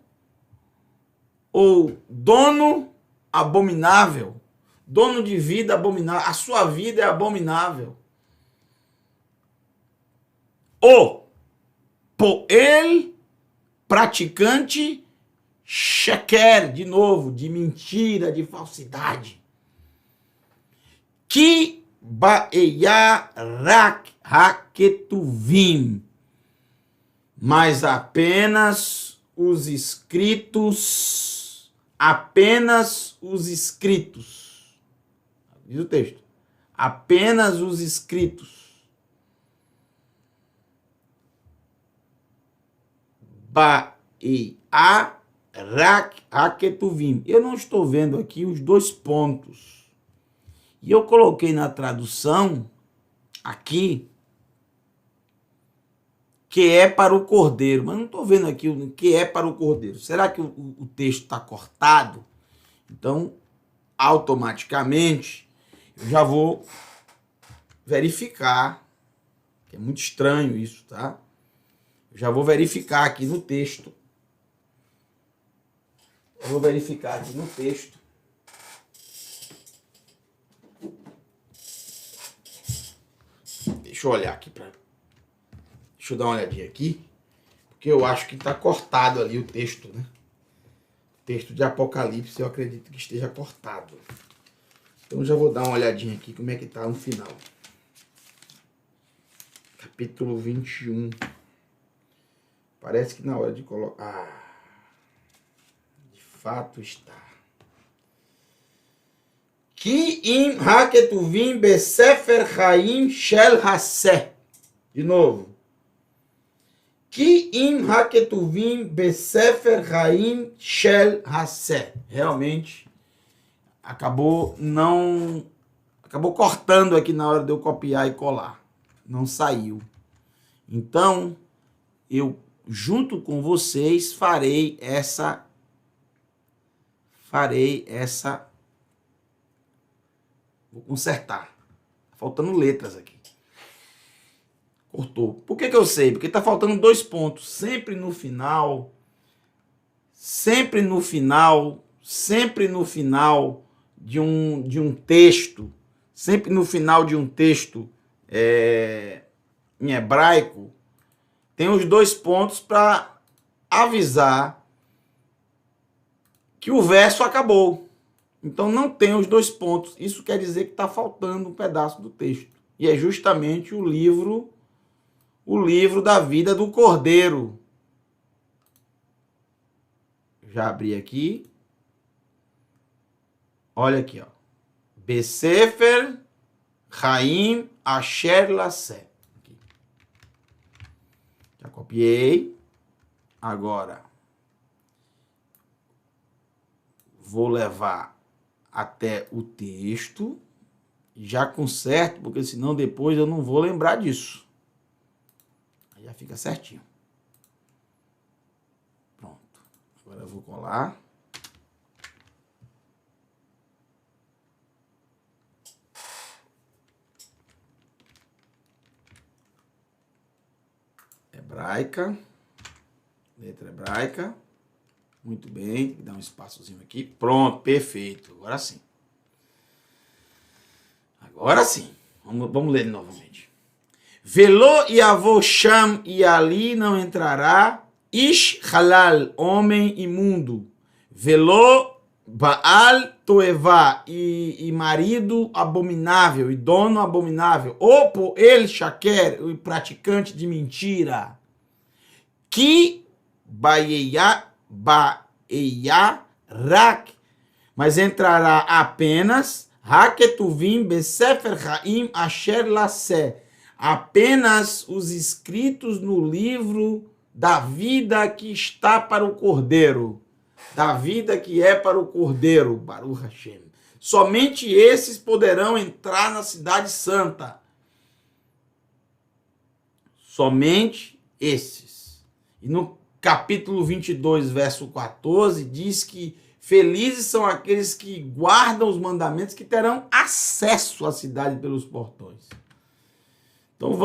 abominável. Dono de vida abominável. A sua vida é abominável. O Poel, praticante sheker, de novo, de mentira, de falsidade. Ki baeya rak haketuvim, mas apenas os escritos, diz o texto, apenas os escritos. Eu não estou vendo aqui os 2 pontos. E eu coloquei na tradução aqui que é para o cordeiro, mas não estou vendo aqui o que é para o cordeiro. Será que o texto está cortado? Então, automaticamente, eu já vou verificar, que é muito estranho isso, tá? Já vou verificar aqui no texto. Deixa eu olhar aqui para. Deixa eu dar uma olhadinha aqui. Porque eu acho que está cortado ali o texto, né? O texto de Apocalipse eu acredito que esteja cortado. Então já vou dar uma olhadinha aqui como é que está no final. Capítulo 21. Parece que na hora de colocar... de fato está. Ki im haketuvim besefer chaim shel haseh. De novo. Ki im haketuvim besefer chaim shel haseh. Realmente acabou cortando aqui na hora de eu copiar e colar. Não saiu. Então, eu junto com vocês farei essa vou consertar. Tá faltando letras aqui. Cortou. Por que eu sei? Porque tá faltando 2 pontos. Sempre no final de um texto, sempre no final de um texto em hebraico, tem os 2 pontos para avisar que o verso acabou. Então não tem os 2 pontos. Isso quer dizer que está faltando um pedaço do texto. E é justamente o livro da vida do Cordeiro. Já abri aqui. Olha aqui, ó. Besefer Chaim Asher Laseh. Já copiei. Agora vou levar até o texto. Já conserto, porque senão depois eu não vou lembrar disso. Aí já fica certinho. Pronto. Agora eu vou colar. Hebraica. Letra hebraica. Muito bem. Tem que dar um espaçozinho aqui. Pronto, perfeito. Agora sim. Agora sim. Vamos ler novamente. Velô e avô Sham, e ali não entrará Ish halal, homem imundo. Velô Baal Toevá, e marido abominável, e dono abominável. Opo el shaker, o praticante de mentira. Ki baeya rak, mas entrará apenas haketuvim besefer chaim asher laseh, apenas os escritos no livro da vida que está para o Cordeiro, da vida que é para o Cordeiro, Baruch Hashem. Somente esses poderão entrar na cidade santa. Somente esses. E no capítulo 22, verso 14, diz que felizes são aqueles que guardam os mandamentos, que terão acesso à cidade pelos portões. Então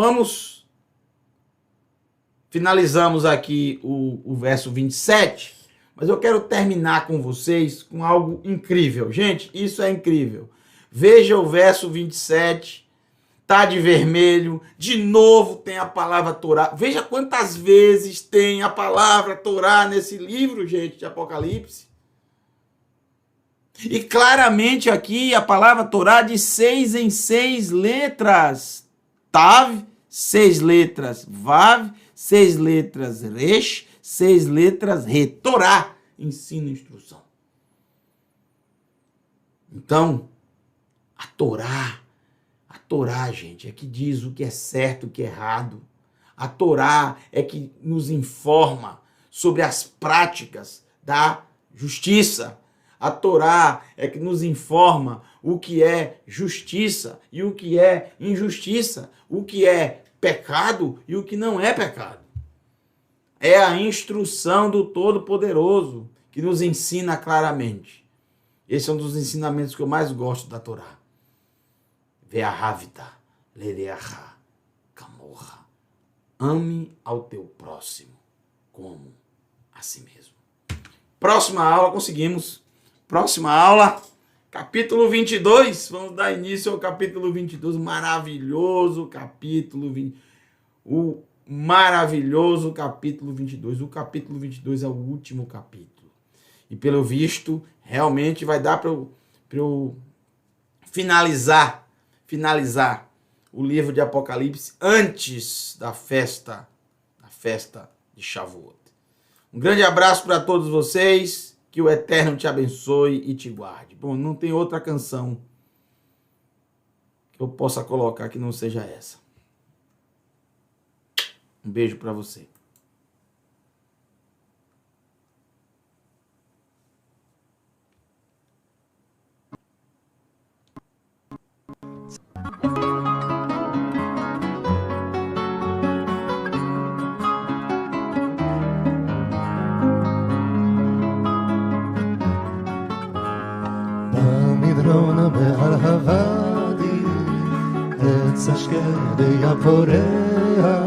finalizamos aqui o verso 27, mas eu quero terminar com vocês com algo incrível. Gente, isso é incrível. Veja o verso 27, tá de vermelho, de novo tem a palavra Torá. Veja quantas vezes tem a palavra Torá nesse livro, gente, de Apocalipse. E claramente aqui a palavra Torá de 6 em 6 letras. Tav, 6 letras. Vav, 6 letras. Resh, 6 letras. Re. Torá, ensino e instrução. Então, a Torá, gente, é que diz o que é certo, o que é errado. A Torá é que nos informa sobre as práticas da justiça. A Torá é que nos informa o que é justiça e o que é injustiça, o que é pecado e o que não é pecado. É a instrução do Todo-Poderoso que nos ensina claramente. Esse é um dos ensinamentos que eu mais gosto da Torá. Ve'ahavita lereacha kamorra. Ame ao teu próximo como a si mesmo. Próxima aula, conseguimos. Próxima aula, Capítulo 22, vamos dar início ao capítulo 22, maravilhoso capítulo 20, o maravilhoso capítulo 22. O capítulo 22 é o último capítulo. E pelo visto, realmente vai dar para eu finalizar o livro de Apocalipse antes da festa de Shavuot. Um grande abraço para todos vocês. Que o Eterno te abençoe e te guarde. Bom, não tem outra canção que eu possa colocar que não seja essa. Um beijo para você. במדרון בהר הוואדי, עץ השקדי הפורח,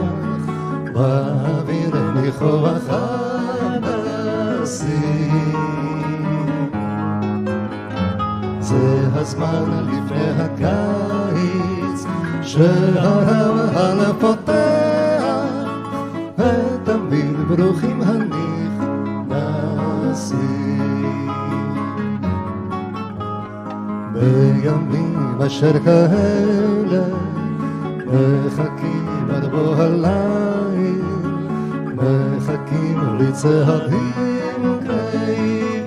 באוויר ניחוח הנשיא. זה הזמן לפני הקיץ, שהרמהל פותח, ותמיד ברוכים הנכנסים. בימים אשר כאלה מחכים עד בוא הליל, מחכים לצעדים קרבים.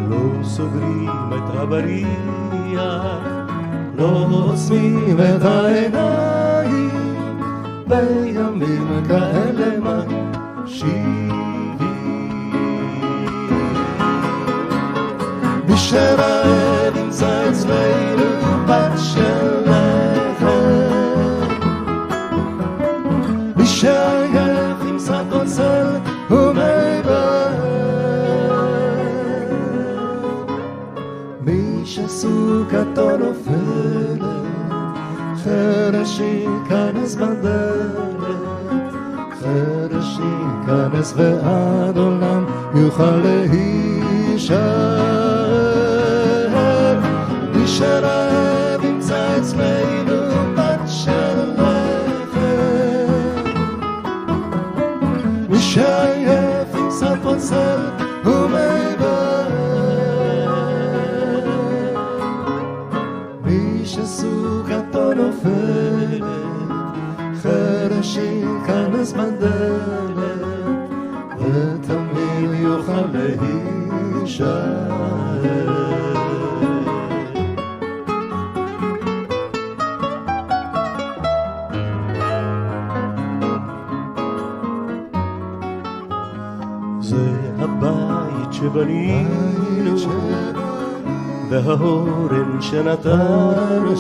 לא סוגרים את הבריח, לא עוצמים את העיניים, בימים כאלה מקשיבים. מי שרעב ימצא אצלנו בת של לחם, מי שעייף ימצא קוצר ומי בהר, מי שסוכתו נופלת, חרש ייכנס בדלת, חרש ייכנס ועד עולם יוכל להישאר. מי שרעב ימצא אצלנו בת של לחם, מי שעייף ימצא פוצר ומי בהר, מי שסוכתו נופלת, חרש ייכנס בדלת, ותמיד יוכל להישאר. זה הבית שבנינו וההורן שנתנו,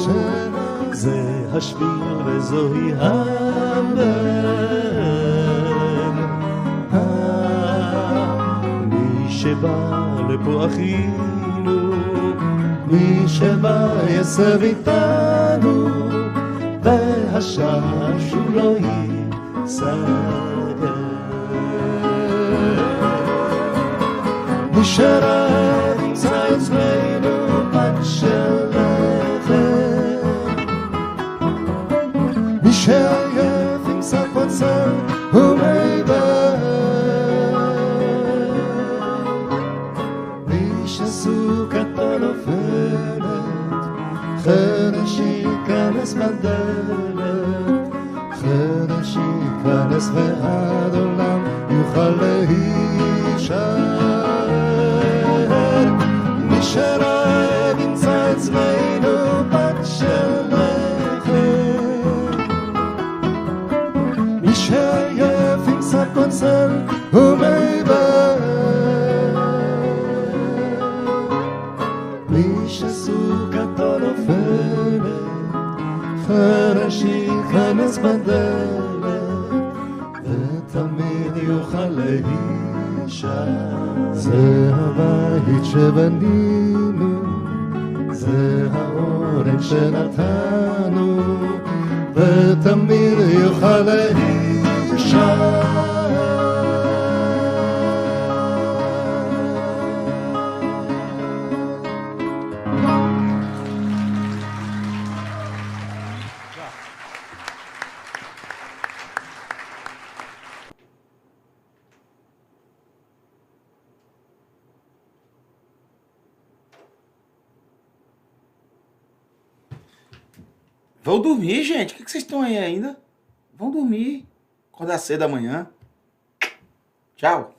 זה השביל וזוהי הדרך. מי שבא לפה אחינו, מי שבא יסב איתנו, והשער שהוא לא ייסגר. מי שרעב ימצא אצלנו בת של לחם, מי שעייף ימצא קוצר ומי בהר, מי שסוכתו נופלת, חרש ייכנס בדלת, חרש ייכנס ועד עולם יוכל להישאר. מי שרעב ימצא אצלנו בת של לחם, מי שעייף ימצא קוצר ומי בהר, מי שסוכתו נופלת, חרש ייכנס בדלת, ותמיד יוכל להישאר. זה הבית שבנינו, זה האורן שנתנו, ותמיד יוכל להישאר. Vão dormir, gente. O que vocês estão aí ainda? Vão dormir. Acordar cedo amanhã. Tchau.